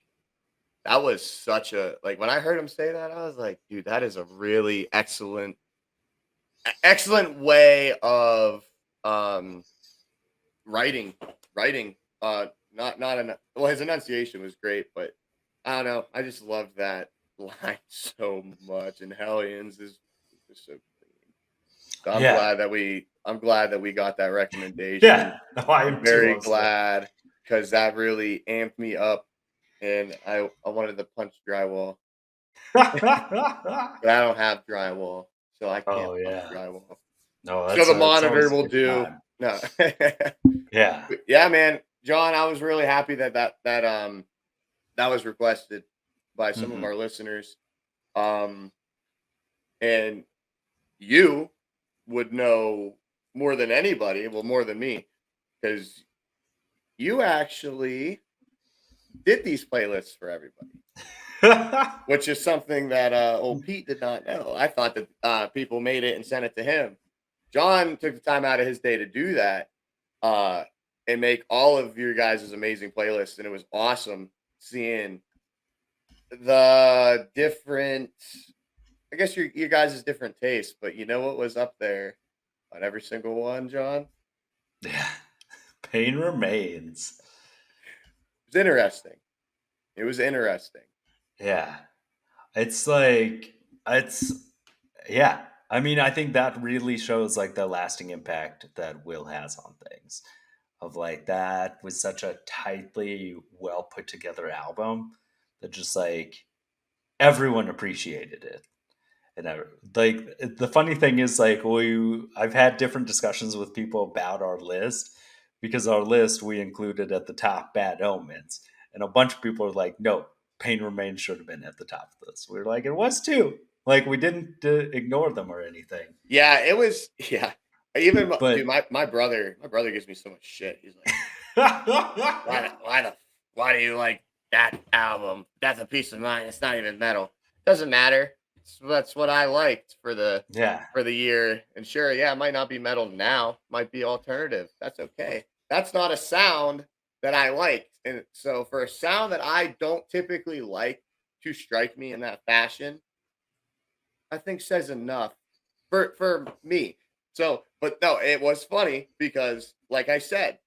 that was such a like when I heard him say that, I was like, dude, that is a really excellent way of um writing. Not an well, his enunciation was great, but I don't know. I just loved that line so much, and Hellions is just so clean. So Yeah. I'm glad that we got that recommendation. Yeah. No, I I'm am too. very glad because that really amped me up, and I wanted to punch drywall, but I don't have drywall, so I can't Oh punch yeah. drywall. No, So the it's monitor always a will good do. time. No. Yeah. But yeah, man, John, I was really happy that was requested by some of Hmm. our listeners. Um, and you would know more than anybody, well, more than me, because you actually did these playlists for everybody, which is something that old Pete did not know. I thought that people made it and sent it to him. John took the time out of his day to do that uh, and make all of your guys' amazing playlists, and it was awesome seeing the different. I guess your guys' different tastes, but you know what was up there on every single one, John? Yeah. Pain remains. was interesting. It was interesting. Yeah. It's like it's yeah. I mean, I think that really shows like the lasting impact that Will has on things. Of like that was such a tightly well put together album that just like everyone appreciated it. And like the funny thing is like I've had different discussions with people about our list because our list we included at the top Bad Omens, and a bunch of people are like, no, Pain Remains should have been at the top of this. We are like, it was too. Like we didn't ignore them or anything, Yeah, it was. Yeah, even but dude, my brother gives me so much shit. He's like, why do you like that album? That's a piece of mine. It's not even metal. Doesn't matter. That's what I liked yeah, for the year. And sure, yeah, it might not be metal now. Might be alternative. That's okay. That's not a sound that I liked. And so for a sound that I don't typically like to strike me in that fashion, I think says enough for me. So, but no, it was funny because, like I said,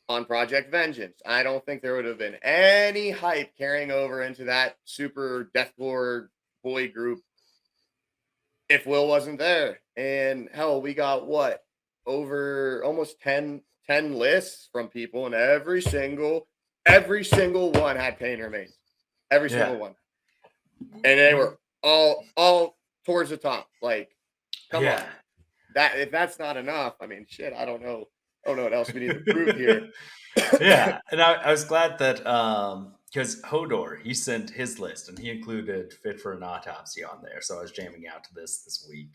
on Project Vengeance, I don't think there would have been any hype carrying over into that super deathcore boy group if Will wasn't there. And hell, we got what over almost 10 lists from people, and every single one had Pain Remains, every yeah, single one, and they were all towards the top. Like, come on. yeah. That if that's not enough, I mean, shit, I don't know what else we need to prove here. Yeah, and I was glad that because Hodor he sent his list and he included Fit for an Autopsy on there, so I was jamming out to this week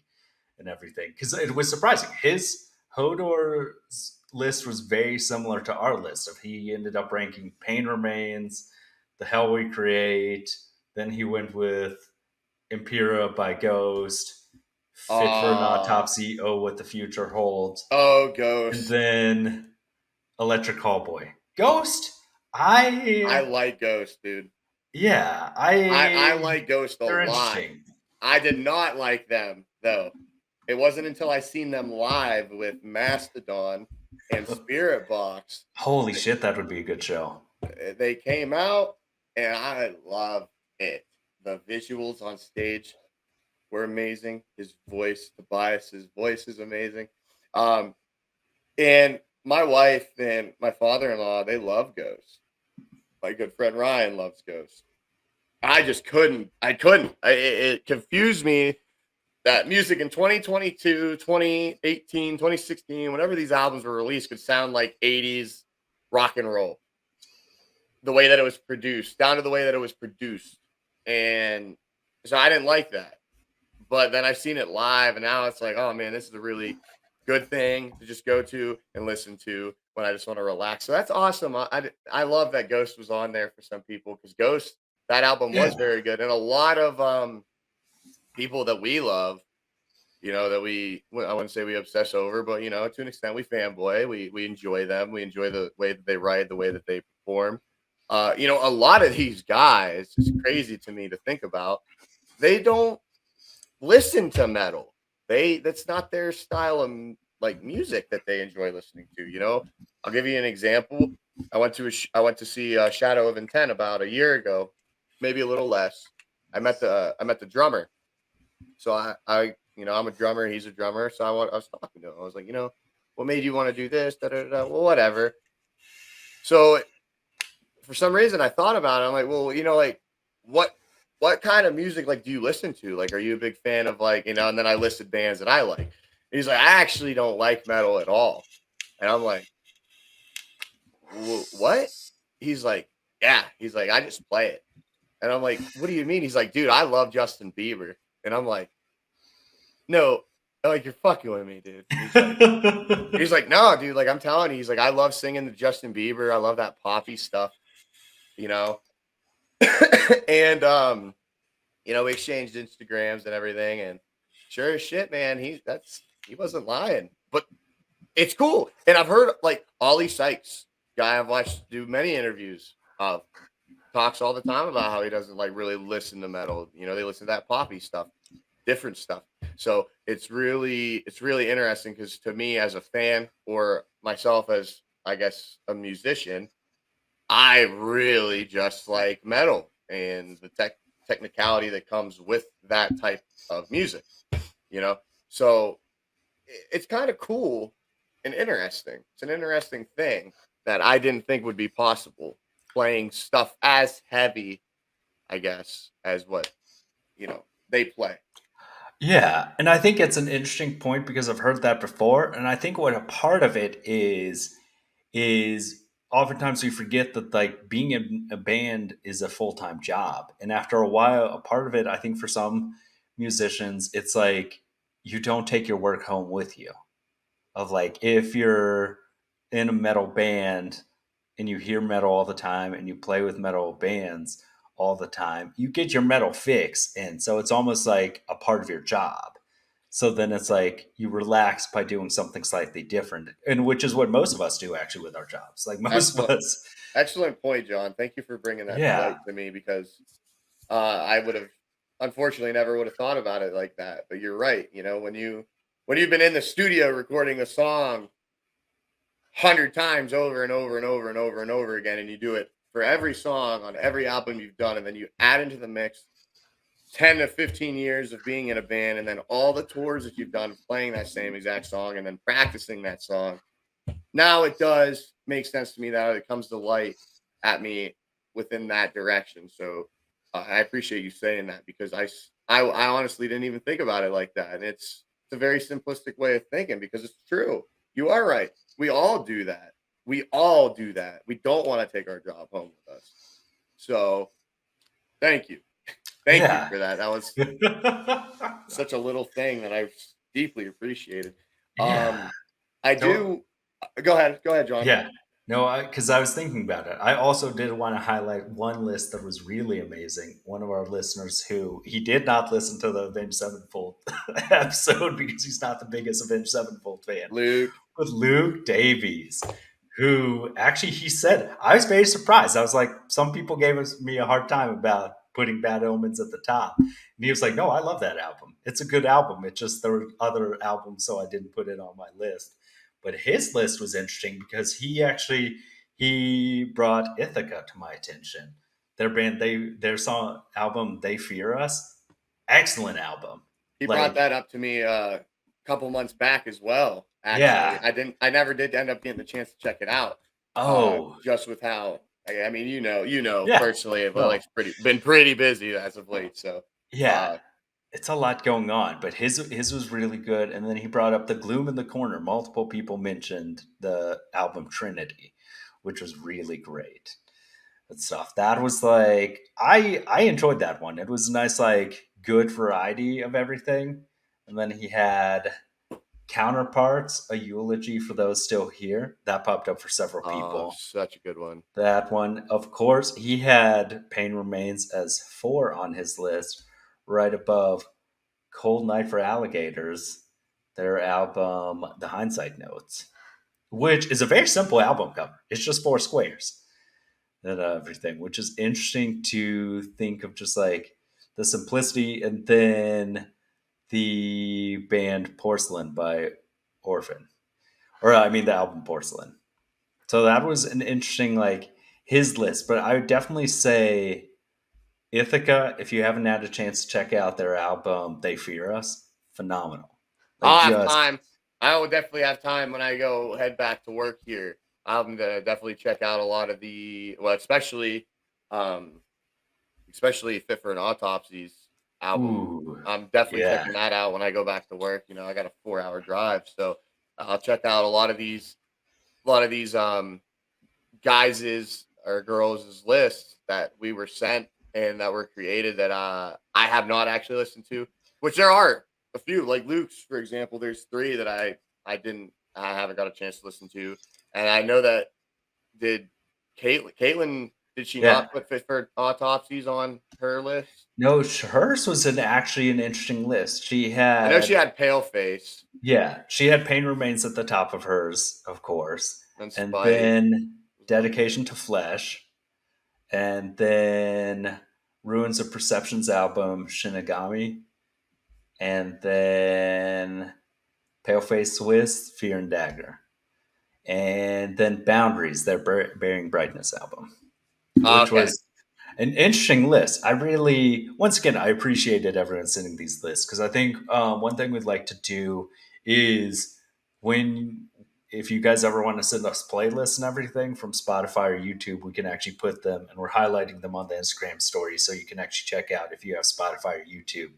and everything because it was surprising. His Hodor's list was very similar to our list. Of he ended up ranking Pain Remains, The Hell We Create, then he went with Impera by Ghost, Fit for an uh Autopsy, Oh What the Future Holds, oh, and Ghost. then Electric Callboy. Ghost, I I like Ghost, dude. yeah, I I like Ghost a they're lot. interesting. I did not like them though. It wasn't until I seen them live with Mastodon and Spirit Box. Holy shit, that would be a good show. They came out and I love it. The visuals on stage were amazing. His voice, Tobias's voice is amazing. Um, and my wife and my father-in-law, they love Ghost. My good friend Ryan loves Ghost. I just couldn't. I couldn't. It confused me that music in 2022, 2018, 2016, whenever these albums were released, could sound like 80s rock and roll. The way that it was produced, down to the way that it was produced. And so I didn't like that. But then I've seen it live, and now it's like, oh man, this is a really good thing to just go to and listen to when I just want to relax. So that's awesome. I love that Ghost was on there for some people because Ghost, that album was Yeah. very good, and a lot of people that we love, that I wouldn't say we obsess over, but to an extent we fanboy. We enjoy them. We enjoy the way that they write, the way that they perform. A lot of these guys, it's crazy to me to think about. They don't listen to metal. That's not their style of like music that they enjoy listening to. I'll give you an example. I went to see Shadow of Intent about a year ago, maybe a little less. I met the drummer. So I'm a drummer. He's a drummer. So I was talking to him. I was like, what made you want to do this? Da, da, da, da. Well, whatever. So for some reason I thought about it. I'm like, well, like what what kind of music like do you listen to? Like, are you a big fan of like, and then I listed bands that I like. He's like, I actually don't like metal at all. And I'm like, what? He's like, yeah. He's like, I just play it. And I'm like, what do you mean? He's like, dude, I love Justin Bieber. And I'm like, no, like you're fucking with me, dude. He's like, no, dude, like I'm telling you, he's like, I love singing the Justin Bieber. I love that poppy stuff, you know. And we exchanged Instagrams and everything, and sure as shit, man, he wasn't lying. But it's cool. And I've heard like Ollie Sykes, guy I've watched do many interviews of, talks all the time about how he doesn't like really listen to metal. They listen to that poppy stuff, different stuff. So it's really interesting because to me as a fan or myself as I guess a musician, I really just like metal and the technicality that comes with that type of music, you know? So it's kind of cool and interesting. It's an interesting thing that I didn't think would be possible playing stuff as heavy, I guess, as what, they play. Yeah, and I think it's an interesting point because I've heard that before, and I think what a part of it is oftentimes we forget that like being in a band is a full-time job. And after a while, a part of it, I think for some musicians, it's like you don't take your work home with you. Of like if you're in a metal band and you hear metal all the time and you play with metal bands all the time, you get your metal fix. And so it's almost like a part of your job. So then it's like you relax by doing something slightly different, and which is what most of us do actually with our jobs. Like most of Excellent, us, excellent point, John. Thank you for bringing that to yeah, light to me because I would have unfortunately never would have thought about it like that. But you're right. When you've been in the studio recording a song 100 times over and over and over and over and over again, and you do it for every song on every album you've done, and then you add into the mix 10 to 15 years of being in a band, and then all the tours that you've done playing that same exact song and then practicing that song. Now it does make sense to me that it comes to light at me within that direction. So I appreciate you saying that because I honestly didn't even think about it like that. And it's a very simplistic way of thinking because it's true. You are right. We all do that. We all do that. We don't want to take our job home with us. So thank you. Thank you yeah, for that. That was such a little thing that I deeply appreciated. yeah. I No, do. Go ahead, John. yeah. No, because I was thinking about it. I also did want to highlight one list that was really amazing. One of our listeners who he did not listen to the Avenged Sevenfold episode because he's not the biggest Avenged Sevenfold fan. Luke. With Luke Davies, who actually he said, I was very surprised. I was like, some people gave me a hard time about putting Bad Omens at the top. And he was like, no, I love that album. It's a good album. It just, there were other albums, so I didn't put it on my list. But his list was interesting because he brought Ithaca to my attention. Their song album They Fear Us, excellent album. He brought Like, that up to me a couple months back as well. Actually, yeah. I never did end up getting the chance to check it out. Oh, Just with how I mean, yeah. personally, but No, like been pretty busy as of late. So, yeah. uh, It's a lot going on, but his was really good. And then he brought up the Gloom in the Corner. Multiple people mentioned the album Trinity, which was really great and stuff. That was like I enjoyed that one. It was a nice like good variety of everything. And then he had Counterparts, a eulogy for those still here. That popped up for several people. such a good one. That one, of course, he had Pain Remains as 4 on his list, right above Cold Night for Alligators, their album, The Hindsight Notes, which is a very simple album cover. It's just 4 squares and everything, which is interesting to think of just like the simplicity. And then the band Porcelain by Orphan, or I mean, the album Porcelain. So that was an interesting, like, his list. But I would definitely say Ithaca, if you haven't had a chance to check out their album, They Fear Us, phenomenal. Like, I'll have just, time. I will definitely have time when I go head back to work here. I'm gonna definitely check out a lot of um, especially Fit for an Autopsy's album. ooh, I'm definitely yeah, checking that out when I go back to work. I got a 4 hour drive, so I'll check out a lot of these guys's or girls' lists that we were sent and that were created that I have not actually listened to, which there are a few, like Luke's, for example. There's three that I haven't got a chance to listen to, and I know that did Caitlin did she yeah. not put Fit for Autopsies on her list? No, hers was actually an interesting list. She I know she had, had Paleface yeah, she had Pain Remains at the top of hers, of course, and and Spite then was on there. Dedication to Flesh, and then Ruins of Perception's album Shinigami, and then Paleface Swiss, Fear and Dagger. and then Boundaries, their Bearing Brightness album, which Okay. was an interesting list. I really, once again, I appreciated everyone sending these lists because I think one thing we'd like to do is if you guys ever want to send us playlists and everything from Spotify or YouTube, we can actually put them, and we're highlighting them on the Instagram story so you can actually check out if you have Spotify or YouTube,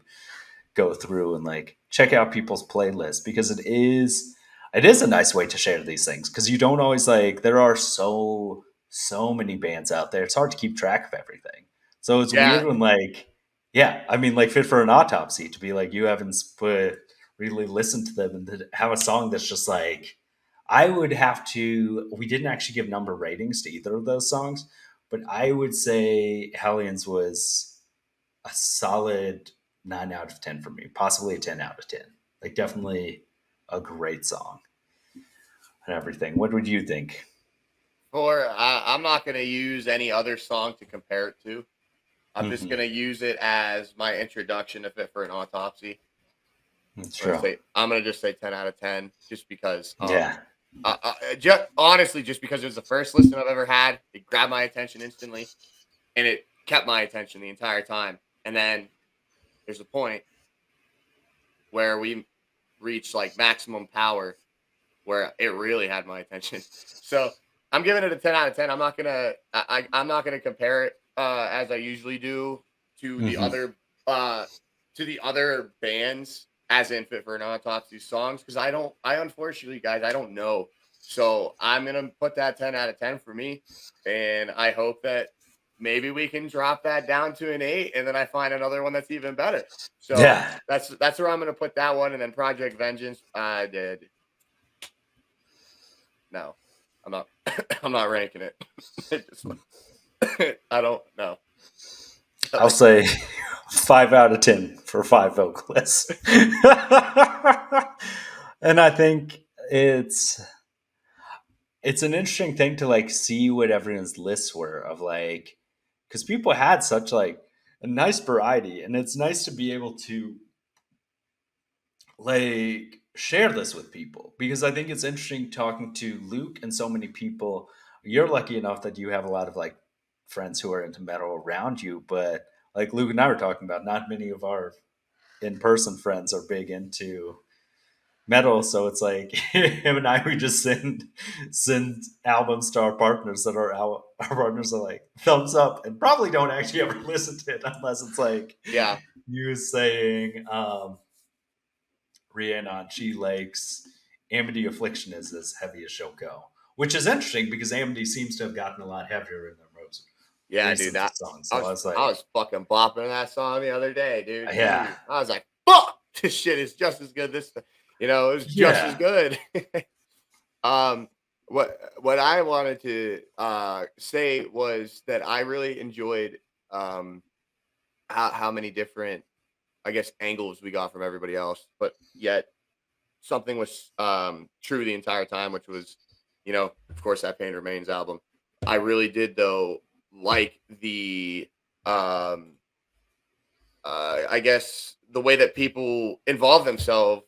go through and like check out people's playlists because it is a nice way to share these things because you don't always like there are so many bands out there. It's hard to keep track of everything. So it's Yeah. weird when like yeah, I mean like Fit for an Autopsy to be like you haven't really listened to them and to have a song that's just like I would have to we didn't actually give number ratings to either of those songs, but I would say Hellions was a solid 9 out of 10 for me, possibly a 10 out of 10. Like definitely a great song and everything. What would you think? I'm not going to use any other song to compare it to. I'm just Mm-hmm. going to use it as my introduction to Fit for an Autopsy. That's I'm true. going to just say 10 out of 10 just because Yeah. honestly, just because it was the first listen I've ever had. It grabbed my attention instantly, and it kept my attention the entire time. And then there's a point where we reach like maximum power, where it really had my attention. So I'm giving it a 10 out of 10. I'm not gonna compare it as I usually do to the Mm-hmm. other uh to the other bands as in Fit for an Autopsy songs because I unfortunately guys I don't know. So I'm gonna put that 10 out of 10 for me, and I hope that maybe we can drop that down to an 8 and then I find another one that's even better. So Yeah. that's where I'm gonna put that one, and then Project Vengeance I did no, I'm not. I'm not ranking it. It just, I don't know. I'll say 5 out of 10 for 5 vocalists. And I think it's an interesting thing to like see what everyone's lists were of like because people had such like a nice variety and it's nice to be able to like share this with people because I think it's interesting talking to Luke and so many people. You're lucky enough that you have a lot of like friends who are into metal around you, but like Luke and I were talking about, not many of our in-person friends are big into metal, so it's like him and I we just send albums to our partners that our partners are like thumbs up and probably don't actually ever listen to it unless it's like Yeah, you saying Rihanna, she likes Amity Affliction is as heavy as she'll go, which is interesting because Amity seems to have gotten a lot heavier in their most yeah, dude. recent That songs. So I was I like, was fucking bopping that song the other day, dude. yeah, Jeez, I was like, fuck, this shit is just as good. It was just as yeah, good. um, what I wanted to say was that I really enjoyed how many different I guess angles we got from everybody else, but yet something was true the entire time, which was, of course, that Pain Remains album. I really did though like the um I guess the way that people involve themselves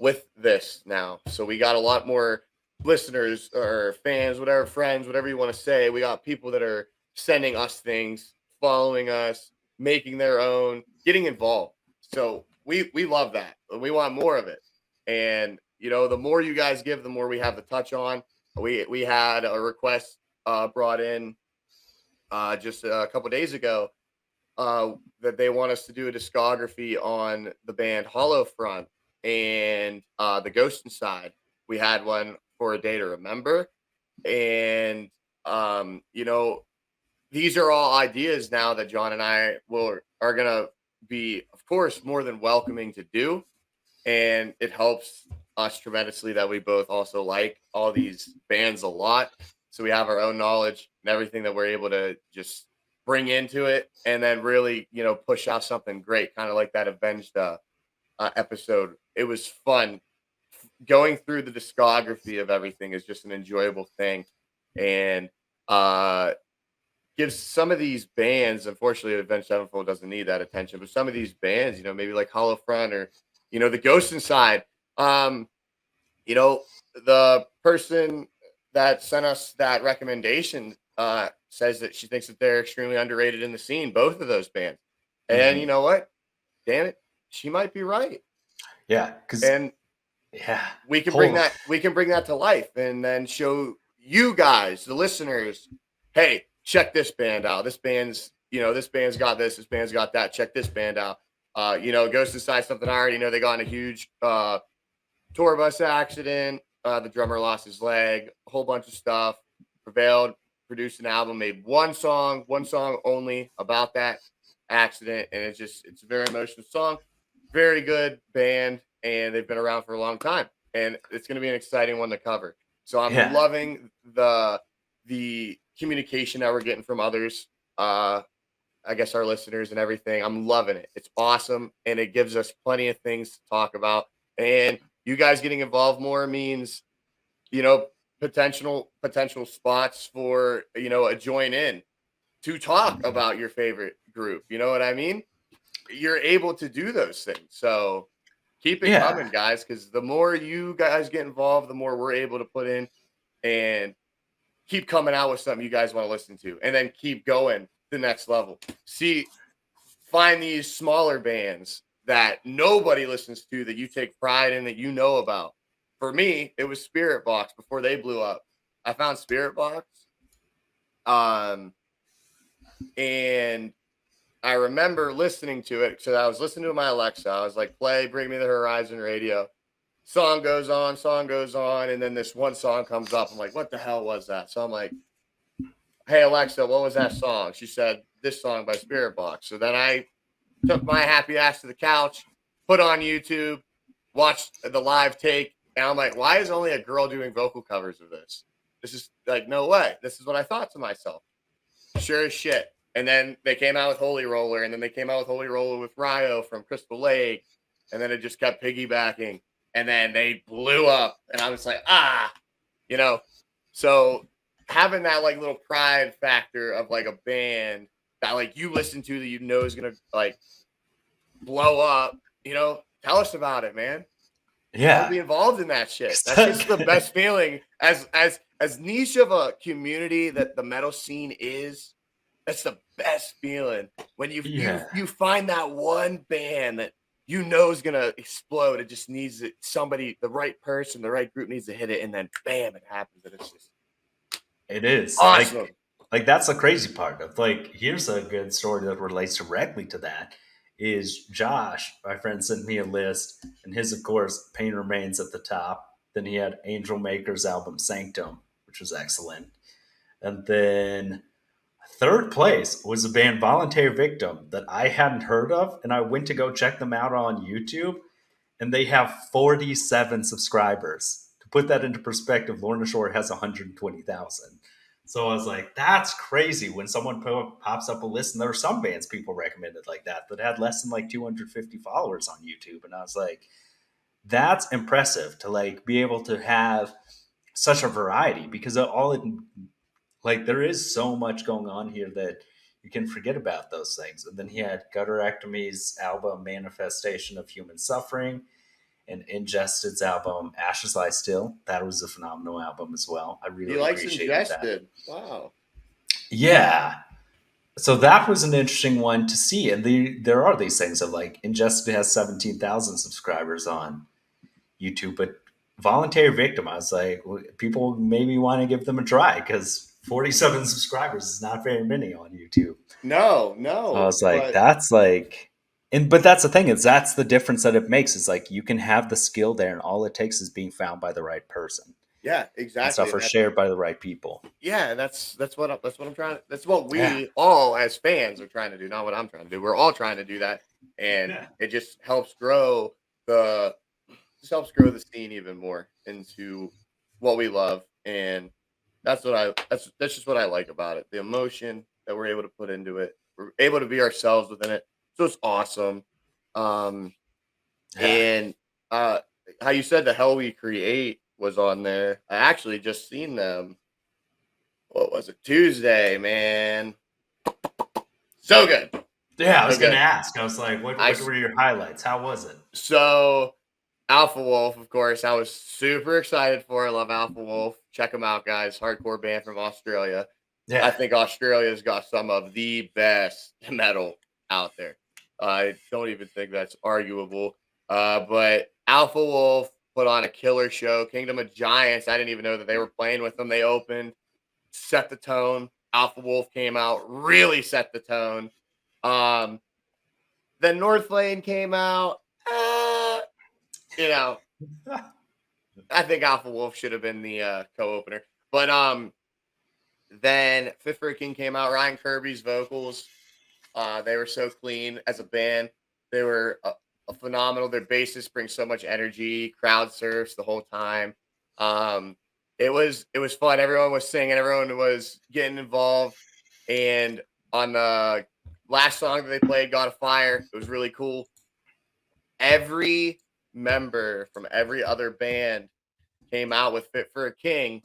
with this now. So we got a lot more listeners or fans, whatever, friends, whatever you want to say. We got people that are sending us things, following us, making their own, getting involved. So we love that. And we want more of it. And the more you guys give, the more we have to touch on. We had a request brought in just a couple days ago that they want us to do a discography on the band Hollow Front and the Ghost Inside. We had one for A Day to Remember, and these are all ideas now that John and I are gonna be, of course, more than welcoming to do, and it helps us tremendously that we both also like all these bands a lot. So we have our own knowledge and everything that we're able to just bring into it, and then really, push out something great, kind of like that Avenged episode. It was fun going through the discography of everything is just an enjoyable thing, and uh, gives some of these bands. Unfortunately, Avenged Sevenfold doesn't need that attention, but some of these bands, maybe like Hollow Front or the Ghost Inside. Um, the person that sent us that recommendation says that she thinks that they're extremely underrated in the scene, both of those bands. And you Mhm. know what? Damn it, she might be right. Yeah, because And yeah, we can bring whole that to life and then show you guys, the listeners, hey, check this band out. This band's, this band's got this band's got that. Check this band out. Ghost Inside Something I already know they got in a huge tour bus accident. The drummer lost his leg, a whole bunch of stuff. Prevailed, produced an album, made one song only about that accident. And it's a very emotional song. Very good band. And they've been around for a long time. And it's going to be an exciting one to cover. So I'm yeah, loving the communication that we're getting from others. I guess our listeners and everything. I'm loving it. It's awesome. And it gives us plenty of things to talk about. And you guys getting involved more means, you know, potential spots for, a join in to talk Mhm. about your favorite group. You know what I mean? You're able to do those things. So keep it Yeah, coming, guys, because the more you guys get involved, the more we're able to put in and keep coming out with something you guys want to listen to, and then keep going the next level. Find these smaller bands that nobody listens to that you take pride in, that you know about. For me, it was Spirit Box before they blew up. I found Spirit Box, um, and I remember listening to it. So I was listening to my Alexa. I was like, play Bring Me the Horizon radio. Song goes on, and then this one song comes up. I'm like, what the hell was that? So I'm like, hey, Alexa, what was that song? She said, this song by Spirit Box. So then I took my happy ass to the couch, put on YouTube, watched the live take, and I'm like, why is only a girl doing vocal covers of this? This is like, no way. This is what I thought to myself. Sure as shit. And then they came out with Holy Roller, and then they came out with Holy Roller with Ryo from Crystal Lake, and then it just kept piggybacking, and then they blew up, and I was like, you know. So having that like little pride factor of like a band that like you listen to that you know is gonna like blow up, tell us about it, man. I want to yeah. be involved in that shit. 'Cause That's just the best feeling. As niche of a community that the metal scene is, that's the best feeling when you you yeah, you find that one band that you know is gonna explode. It just needs somebody, the right person, the right group needs to hit it, and then bam, it happens, and it's just it is awesome. like that's the crazy part of like here's a good story that relates directly to that is Josh, my friend, sent me a list, and his, of course, Pain Remains at the top. Then he had Angel Maker's album Sanctum, which was excellent. And then third place was a band Voluntary Victim that I hadn't heard of, and I went to go check them out on YouTube, and they have 47 subscribers. To put that into perspective, Lorna Shore has 120,000. So I was like, that's crazy when someone pops up a list, and there are some bands people recommended like that had less than like 250 followers on YouTube, and I was like, that's impressive to like be able to have such a variety because all it like there is so much going on here that you can forget about those things. And then he had Gutterectomy's album Manifestation of Human Suffering and Ingested's album Ashes Lie Still. That was a phenomenal album as well. I He really likes appreciated that. Ingested. Wow. Yeah. So that was an interesting one to see. And there are these things of like Ingested has 17,000 subscribers on YouTube, but Voluntary Victim, I was like, people maybe want to give them a try because 47 subscribers is not very many on YouTube. No, So I no, was like, but that's like, but that's the thing is that's the difference that it makes is like you can have the skill there, and all it takes is being found by the right person yeah, and exactly. stuff, And or shared by the right people. yeah, that's what I'm trying to, that's what Yeah, we all as fans are trying to do, not what I'm trying to do. We're all trying to do that. And yeah, it the just helps grow the scene even more into what we love. And that's just what I like about it. The emotion that we're able to put into it. We're able to be ourselves within it. So it's awesome. Um yeah. and how you said the hell we create was on there. I actually just seen them. What was it? Tuesday, man. So good. Yeah, I So was gonna good. ask. I was like, I what were your highlights? How was it? so Alpha Wolf, of course, I was super excited for. I love Alpha Wolf. Check them out, guys. Hardcore band from Australia. I Yeah. think Australia's got some of the best metal out there. I don't even think that's arguable. But Alpha Wolf put on a killer show. Kingdom of Giants, I didn't even know that they were playing with them. They opened, set the tone. Alpha Wolf came out, really set the tone. Um, then North Lane came out. You know, I think Alpha Wolf should have been the co-opener. But then Fit for a King came out. Ryan Kirby's vocals, they were so clean as a band. They were a phenomenal. Their bassist brings so much energy. Crowd surfs the whole time. It was fun. Everyone was singing. Everyone was getting involved. And on the last song that they played, "God of Fire," it was really cool. Every member from every other band came out with Fit for a King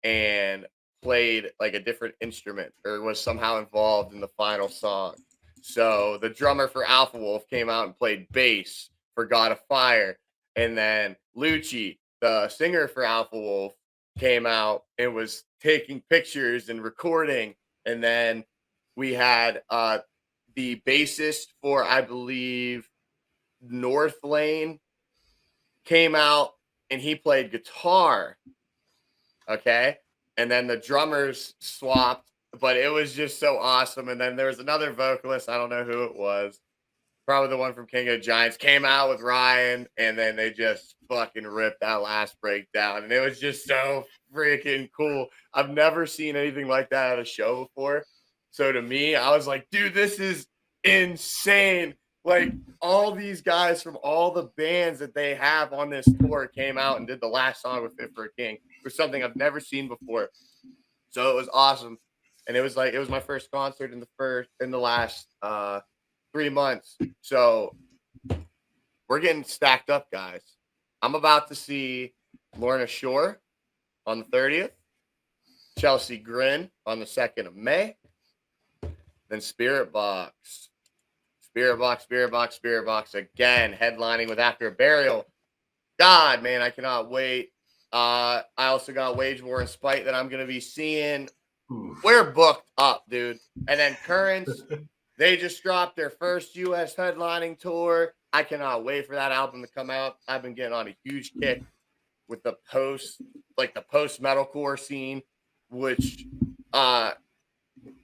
and played like a different instrument or was somehow involved in the final song. So the drummer for Alpha Wolf came out and played bass for God of Fire. And then Lucci, the singer for Alpha Wolf, came out and was taking pictures and recording. And then we had the bassist for, I believe, North Lane came out and he played guitar. Okay. And then the drummers swapped, but it was just so awesome. And then there was another vocalist. I don't know who it was. Probably the one from King of the Giants came out with Ryan, and then they just fucking ripped that last breakdown. And it was just so freaking cool. I've never seen anything like that at a show before. So to me, I was like, dude, this is insane. Like all these guys from all the bands that they have on this tour came out and did the last song with Fit for a King. It was something I've never seen before. So it was awesome. And it was my first concert in the last 3 months. So we're getting stacked up, guys. I'm about to see Lorna Shore on the 30th, Chelsea Grin on the 2nd of May, then Spirit Box again, headlining with After a Burial. God, man, I cannot wait. I also got Wage War and Spite that I'm going to be seeing. Oof. We're booked up, dude. And then Currents, they just dropped their first U.S. headlining tour. I cannot wait for that album to come out. I've been getting on a huge kick with the post metalcore scene, which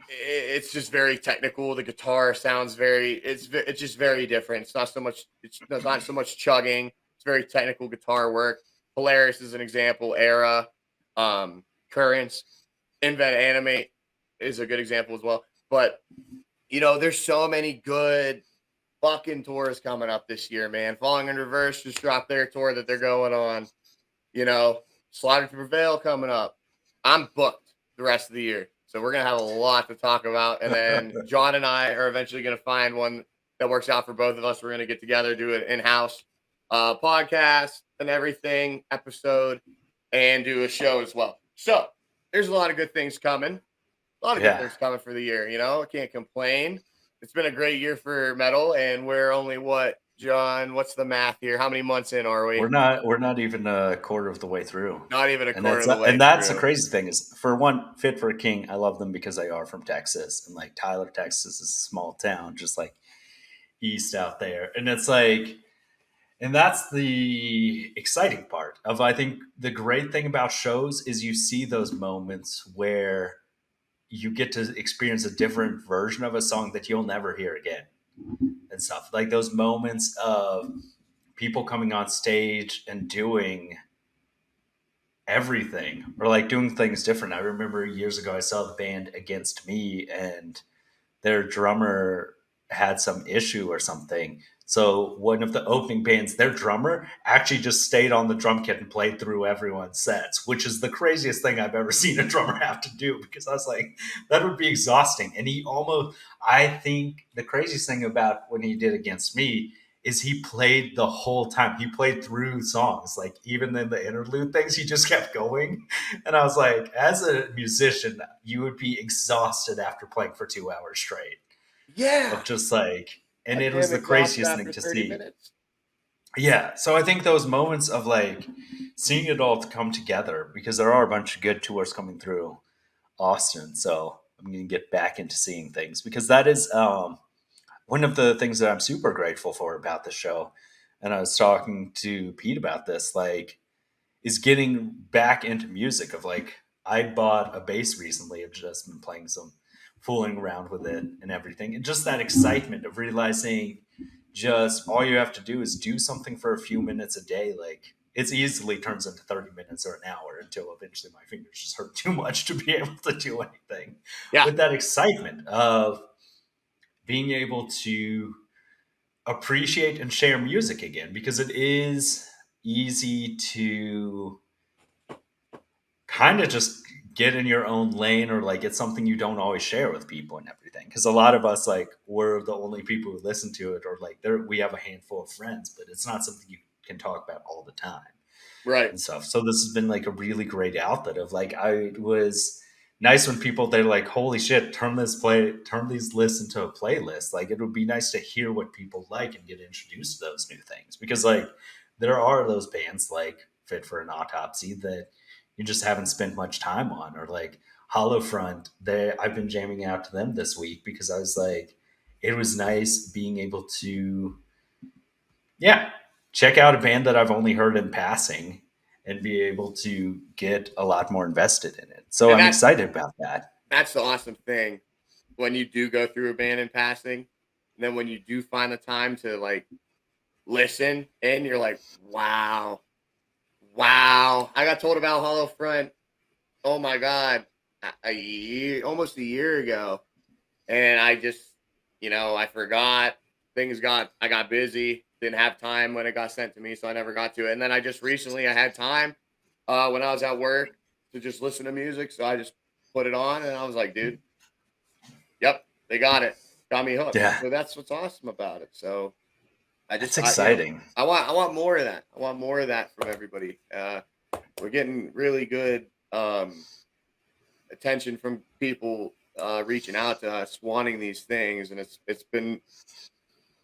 it's just very technical. The guitar sounds it's just very different. It's not so much chugging. It's very technical guitar work. Polaris is an example. Era, Currents, Invent Animate is a good example as well. But there's so many good fucking tours coming up this year, man. Falling in Reverse just dropped their tour that they're going on. Slaughter to Prevail coming up. I'm booked the rest of the year. So we're going to have a lot to talk about. And then John and I are eventually going to find one that works out for both of us. We're going to get together, do an in-house podcast and everything episode, and do a show as well. So there's a lot of good things coming. A lot of good things coming for the year. I can't complain. It's been a great year for metal, and we're only John? What's the math here? How many months in are we? We're not even a quarter of the way through. Not even a quarter of the way. And that's the crazy thing is, for one, Fit for a King, I love them because they are from Texas, and like Tyler, Texas is a small town, just like east out there, and it's like, and that's the exciting part of. I think the great thing about shows is you see those moments where you get to experience a different version of a song that you'll never hear again, and stuff like those moments of people coming on stage and doing everything or like doing things different. I remember years ago I saw the band Against Me, and their drummer had some issue or something. So one of the opening bands, their drummer actually just stayed on the drum kit and played through everyone's sets, which is the craziest thing I've ever seen a drummer have to do, because I was like, that would be exhausting. And I think the craziest thing about when he did Against Me is he played the whole time. He played through songs, like even in the interlude things, he just kept going. And I was like, as a musician, you would be exhausted after playing for 2 hours straight. Yeah. Of just like, and it was the craziest thing to see. Minutes. Yeah, so I think those moments of like seeing it all come together, because there are a bunch of good tours coming through Austin, so I'm going to get back into seeing things, because that is one of the things that I'm super grateful for about the show. And I was talking to Pete about this, like, is getting back into music. Of like, I bought a bass recently. I've just been playing some, fooling around with it and everything, and just that excitement of realizing just all you have to do is do something for a few minutes a day. Like, it's easily turns into 30 minutes or an hour until eventually my fingers just hurt too much to be able to do anything. Yeah. With that excitement of being able to appreciate and share music again, because it is easy to kind of just get in your own lane, or like it's something you don't always share with people and everything, because a lot of us, like, we're the only people who listen to it, or like we have a handful of friends, but it's not something you can talk about all the time Right. and stuff. So this has been like a really great outlet of like, I was nice when people, they're like, holy shit, turn these lists into a playlist. Like, it would be nice to hear what people like and get introduced to those new things, because like there are those bands like Fit for an Autopsy that you just haven't spent much time on, or like Hollow Front. I've been jamming out to them this week because I was like, it was nice being able to, yeah, check out a band that I've only heard in passing and be able to get a lot more invested in it. So And I'm excited about that. that's the awesome thing when you do go through a band in passing. And then when you do find the time to like listen, and you're like, wow, wow. I got told about Hollow Front. Oh my God, a year, almost a year ago, and I just, I forgot. I got busy, didn't have time when it got sent to me, so I never got to it. And then I just recently, I had time when I was at work to just listen to music, so I just put it on, and I was like, dude, yep, they got me hooked. Yeah, So that's what's awesome about it. So I that's just, exciting. I want more of that. I want more of that from everybody. We're getting really good attention from people reaching out to us, wanting these things, and it's been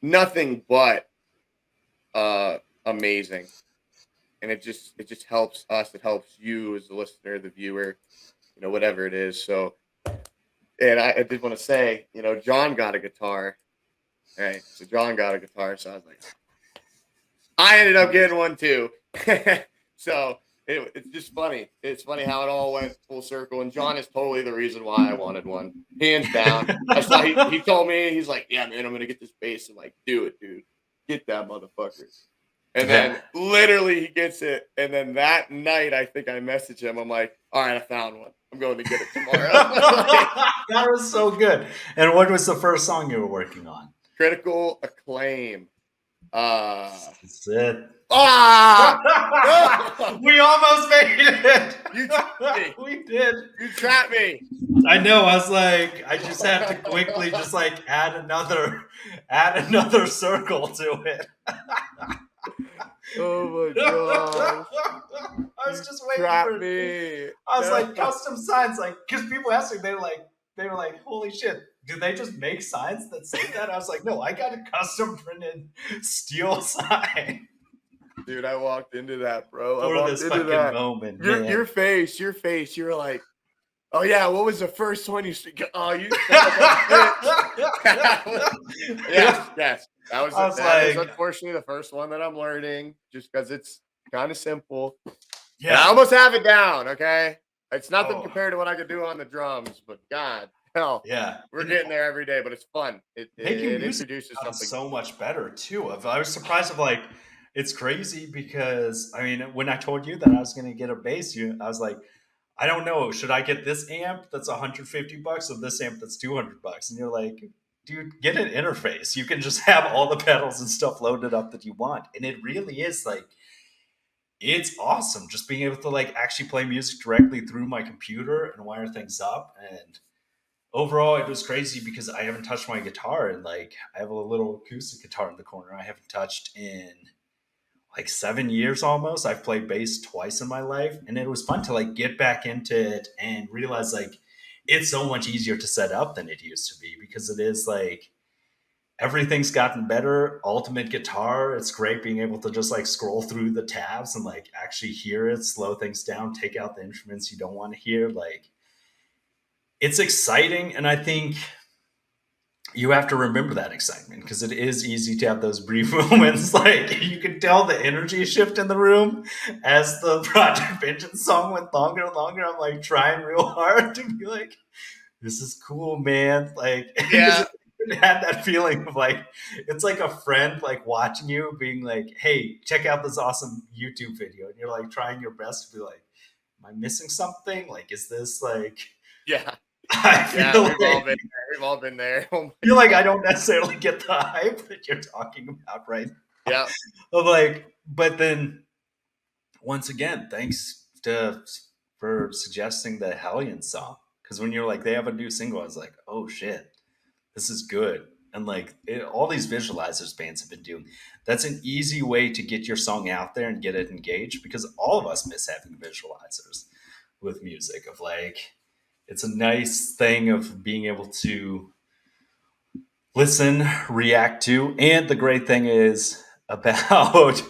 nothing but amazing. And it just helps us. It helps you as the listener, the viewer, whatever it is. So, and I did want to say, John got a guitar. Right. So John got a guitar. So I was like, I ended up getting one too. So it's just funny. It's funny how it all went full circle. And John is totally the reason why I wanted one, hands down. I saw he told me, he's like, yeah, man, I'm gonna get this bass. I'm like, do it, dude. Get that motherfucker. And Yeah. then literally he gets it. And then that night, I think I messaged him. I'm like, all right, I found one. I'm going to get it tomorrow. That was so good. And what was the first song you were working on? Critical Acclaim. That's it. Ah! We almost made it. You trapped me. We did. You trapped me. I know. I was like, I just had to quickly just like add another circle to it. Oh my gosh. I was just waiting Trapped for me. I was like, custom signs, like, because people asked me, they were like, holy shit, do they just make signs that say that? I was like, no, I got a custom printed steel sign Dude, I walked into that, bro. I for walked this into fucking that. moment. Your face, you were like, oh yeah, what was the first one you said? Oh, you son of a bitch. Yes. That was unfortunately the first one that I'm learning, just because it's kind of simple. Yeah. And I almost have it down, okay? It's nothing compared to what I could do on the drums, but God, hell, Yeah. we're getting there every day, but it's fun. It Making music introduces sounds something so much better too. I was surprised of like, it's crazy because I mean, when I told you that I was going to get a bass, I was like, I don't know, should I get this amp that's $150 or this amp that's $200? And you're like, dude, get an interface. You can just have all the pedals and stuff loaded up that you want. And it really is like, it's awesome just being able to like actually play music directly through my computer and wire things up. And overall, it was crazy because I haven't touched my guitar, and like I have a little acoustic guitar in the corner I haven't touched in like 7 years almost. I've played bass twice in my life, and it was fun to like get back into it and realize like it's so much easier to set up than it used to be, because it is like everything's gotten better. Ultimate guitar, it's great being able to just like scroll through the tabs and like actually hear it, slow things down, take out the instruments you don't want to hear. Like, it's exciting, and I think you have to remember that excitement because it is easy to have those brief moments. Like, you could tell the energy shift in the room as the Project Vengeance song went longer and longer. I'm like trying real hard to be like, this is cool, man. Like, because Yeah. it had that feeling of like, it's like a friend like watching you being like, hey, check out this awesome YouTube video. And you're like trying your best to be like, am I missing something? Like, is this like, Yeah. I Yeah. feel We've all like, been there. We've all been there. Oh my feel like I God. don't necessarily get the hype that you're talking about right now. Yeah. Of like, but then once again, thanks for suggesting the Hellion song. Because when you're like, they have a new single, I was like, oh shit, this is good. And like all these visualizers bands have been doing, that's an easy way to get your song out there and get it engaged because all of us miss having visualizers with music of like, it's a nice thing of being able to listen, react to. And the great thing is about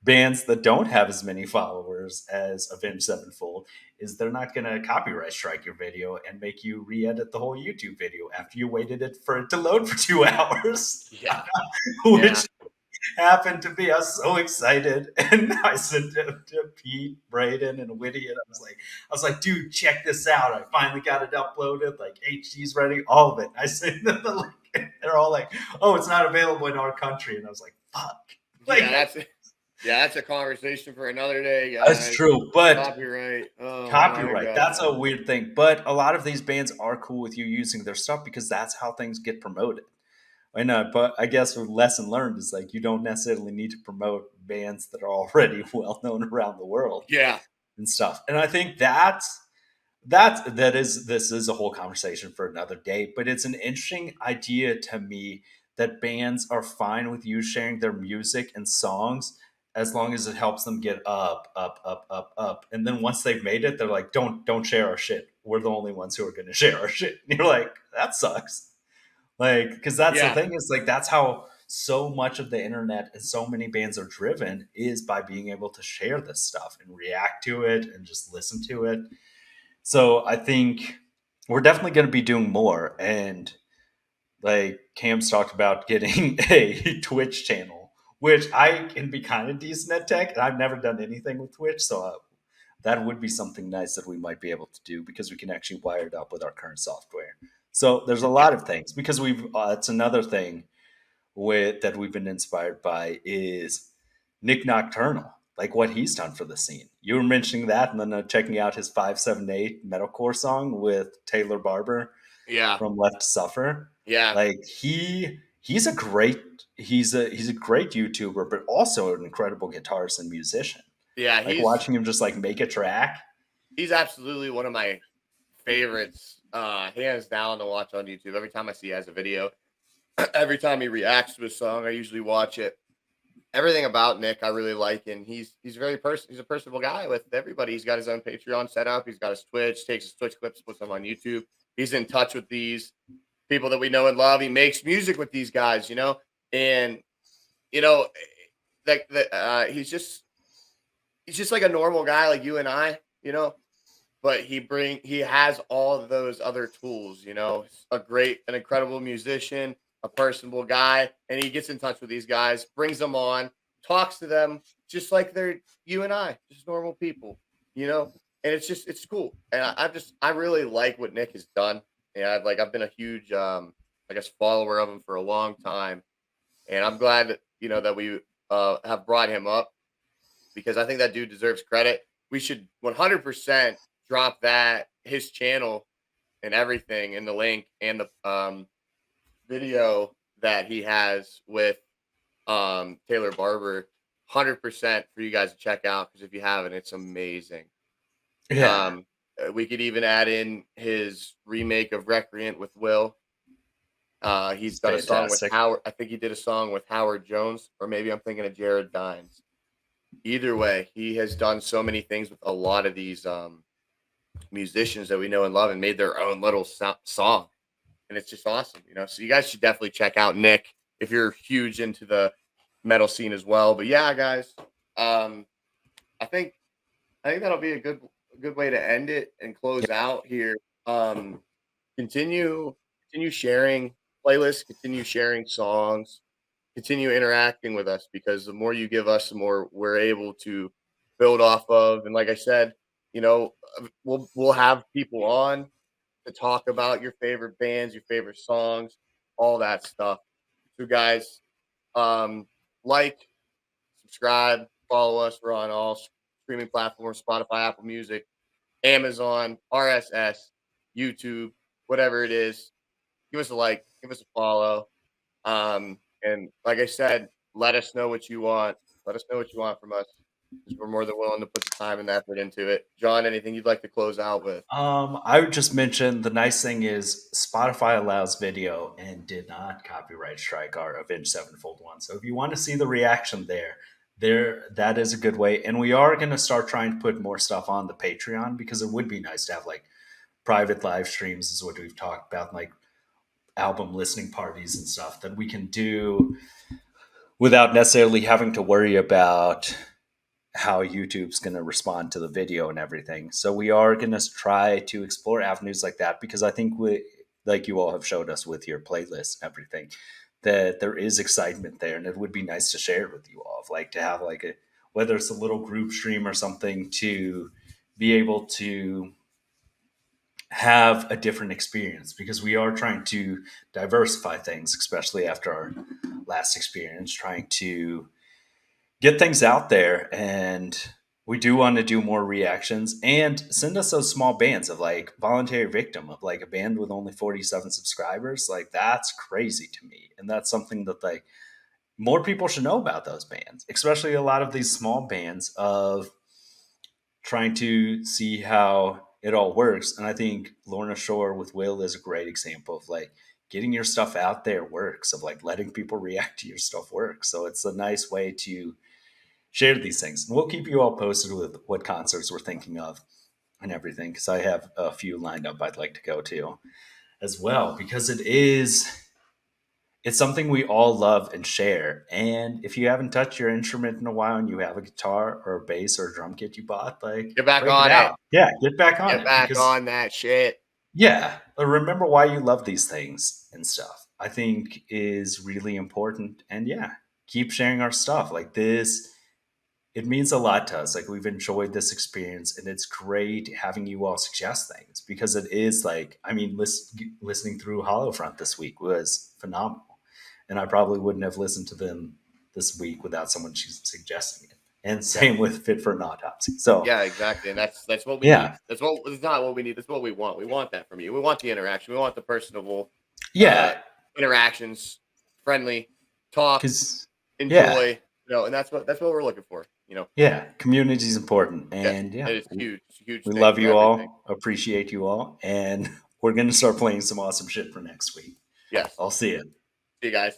bands that don't have as many followers as Avenged Sevenfold is they're not going to copyright strike your video and make you re-edit the whole YouTube video after you waited for it to load for 2 hours, Yeah. which happened to be. I was so excited, and I sent it to Pete, Braden, and Whitty, and I was like, dude, check this out! I finally got it uploaded, like HD's ready, all of it. I sent them the link, and they're all like, oh, it's not available in our country, and I was like, fuck. Like, that's a conversation for another day, guys. that's true, but copyright. Oh, copyright, that's a weird thing. But a lot of these bands are cool with you using their stuff because that's how things get promoted. I know, but I guess a lesson learned is like you don't necessarily need to promote bands that are already well known around the world. Yeah. And stuff. And I think this is a whole conversation for another day, but it's an interesting idea to me that bands are fine with you sharing their music and songs as long as it helps them get up. And then once they've made it, they're like, don't share our shit. We're the only ones who are gonna share our shit. And you're like, that sucks. Like, because that's the thing is like that's how so much of the internet and so many bands are driven is by being able to share this stuff and react to it and just listen to it. So I think we're definitely going to be doing more. And like Cam's talked about getting a Twitch channel, which I can be kind of decent at tech, and I've never done anything with Twitch, so that would be something nice that we might be able to do because we can actually wire it up with our current software. So there's a lot of things because it's another thing that we've been inspired by is Nick Nocturnal, like what he's done for the scene. You were mentioning that, and then checking out his 578 metalcore song with Taylor Barber from Left to Suffer. Yeah. Like he's a great YouTuber, but also an incredible guitarist and musician. Yeah, like watching him just like make a track. He's absolutely one of my favorites, hands down, to watch on YouTube. Every time I see he has a video, every time he reacts to a song, I usually watch it. Everything about Nick I really like, and he's he's a personable guy with everybody. He's got his own Patreon set up. He's got his Twitch, takes his Twitch clips, puts them on YouTube. He's in touch with these people that we know and love. He makes music with these guys, and he's just like a normal guy like you and I, but he has all of those other tools, an incredible musician, a personable guy, and he gets in touch with these guys, brings them on, talks to them just like they're you and I, just normal people, and it's cool. And I really like what Nick has done. And I've been a huge, follower of him for a long time. And I'm glad that, that we have brought him up because I think that dude deserves credit. We should 100% drop his channel and everything in the link and the video that he has with Taylor Barber, 100% for you guys to check out, because if you haven't, it's amazing. Yeah. We could even add in his remake of Recreant with Will. He's done a song with Howard. I think he did a song with Howard Jones, or maybe I'm thinking of Jared Dines. Either way, he has done so many things with a lot of these musicians that we know and love, and made their own little song. And it's just awesome, So you guys should definitely check out Nick if you're huge into the metal scene as well. But yeah, guys, I think that'll be a good way to end it and close out here. Um, continue sharing playlists, continue sharing songs, continue interacting with us, because the more you give us, the more we're able to build off of. And like I said, we'll have people on to talk about your favorite bands, your favorite songs, all that stuff. So guys, like, subscribe, follow us. We're on all streaming platforms: Spotify, Apple Music, Amazon, RSS, YouTube, whatever it is. Give us a like, give us a follow. And like I said, let us know what you want. Let us know what you want from us, because we're more than willing to put the time and effort into it. John, anything you'd like to close out with? I would just mention the nice thing is Spotify allows video and did not copyright strike our Avenged Sevenfold one. So if you want to see the reaction there that is a good way. And we are going to start trying to put more stuff on the Patreon, because it would be nice to have like private live streams, is what we've talked about, like album listening parties and stuff that we can do without necessarily having to worry about how YouTube's going to respond to the video and everything. So we are going to try to explore avenues like that, because I think like you all have showed us with your playlist and everything, that there is excitement there, and it would be nice to share it with you all. Like to have like whether it's a little group stream or something, to be able to have a different experience, because we are trying to diversify things, especially after our last experience, trying to get things out there. And we do want to do more reactions, and send us those small bands of like Voluntary Victim, of like a band with only 47 subscribers. Like that's crazy to me. And that's something that like more people should know about, those bands, especially a lot of these small bands, of trying to see how it all works. And I think Lorna Shore with Will is a great example of like getting your stuff out there works, of like letting people react to your stuff works. So it's a nice way to share these things. And we'll keep you all posted with what concerts we're thinking of and everything, because I have a few lined up I'd like to go to as well, because it's something we all love and share. And if you haven't touched your instrument in a while, and you have a guitar or a bass or a drum kit you bought, like Get back break it on it. out. Yeah, get back on Get it, back because on that shit. yeah, remember why you love these things and stuff, I think is really important. And yeah, keep sharing our stuff like this. It means a lot to us. Like we've enjoyed this experience, and it's great having you all suggest things, because it is like, I mean, listening through Hollowfront this week was phenomenal. And I probably wouldn't have listened to them this week without someone suggesting it. And same with Fit for an Autopsy. So Yeah, exactly. And that's what we yeah, need. It's not what we need. That's what we want. We want that from you. We want the interaction. We want the personable yeah, interactions, friendly talk, because yeah, enjoy, and that's what we're looking for. yeah, community is important. Yeah, And yeah, it's huge. It's a huge we thing love for you everything. all, appreciate you all, and we're going to start playing some awesome shit for next week. Yes. I'll see you. See you guys.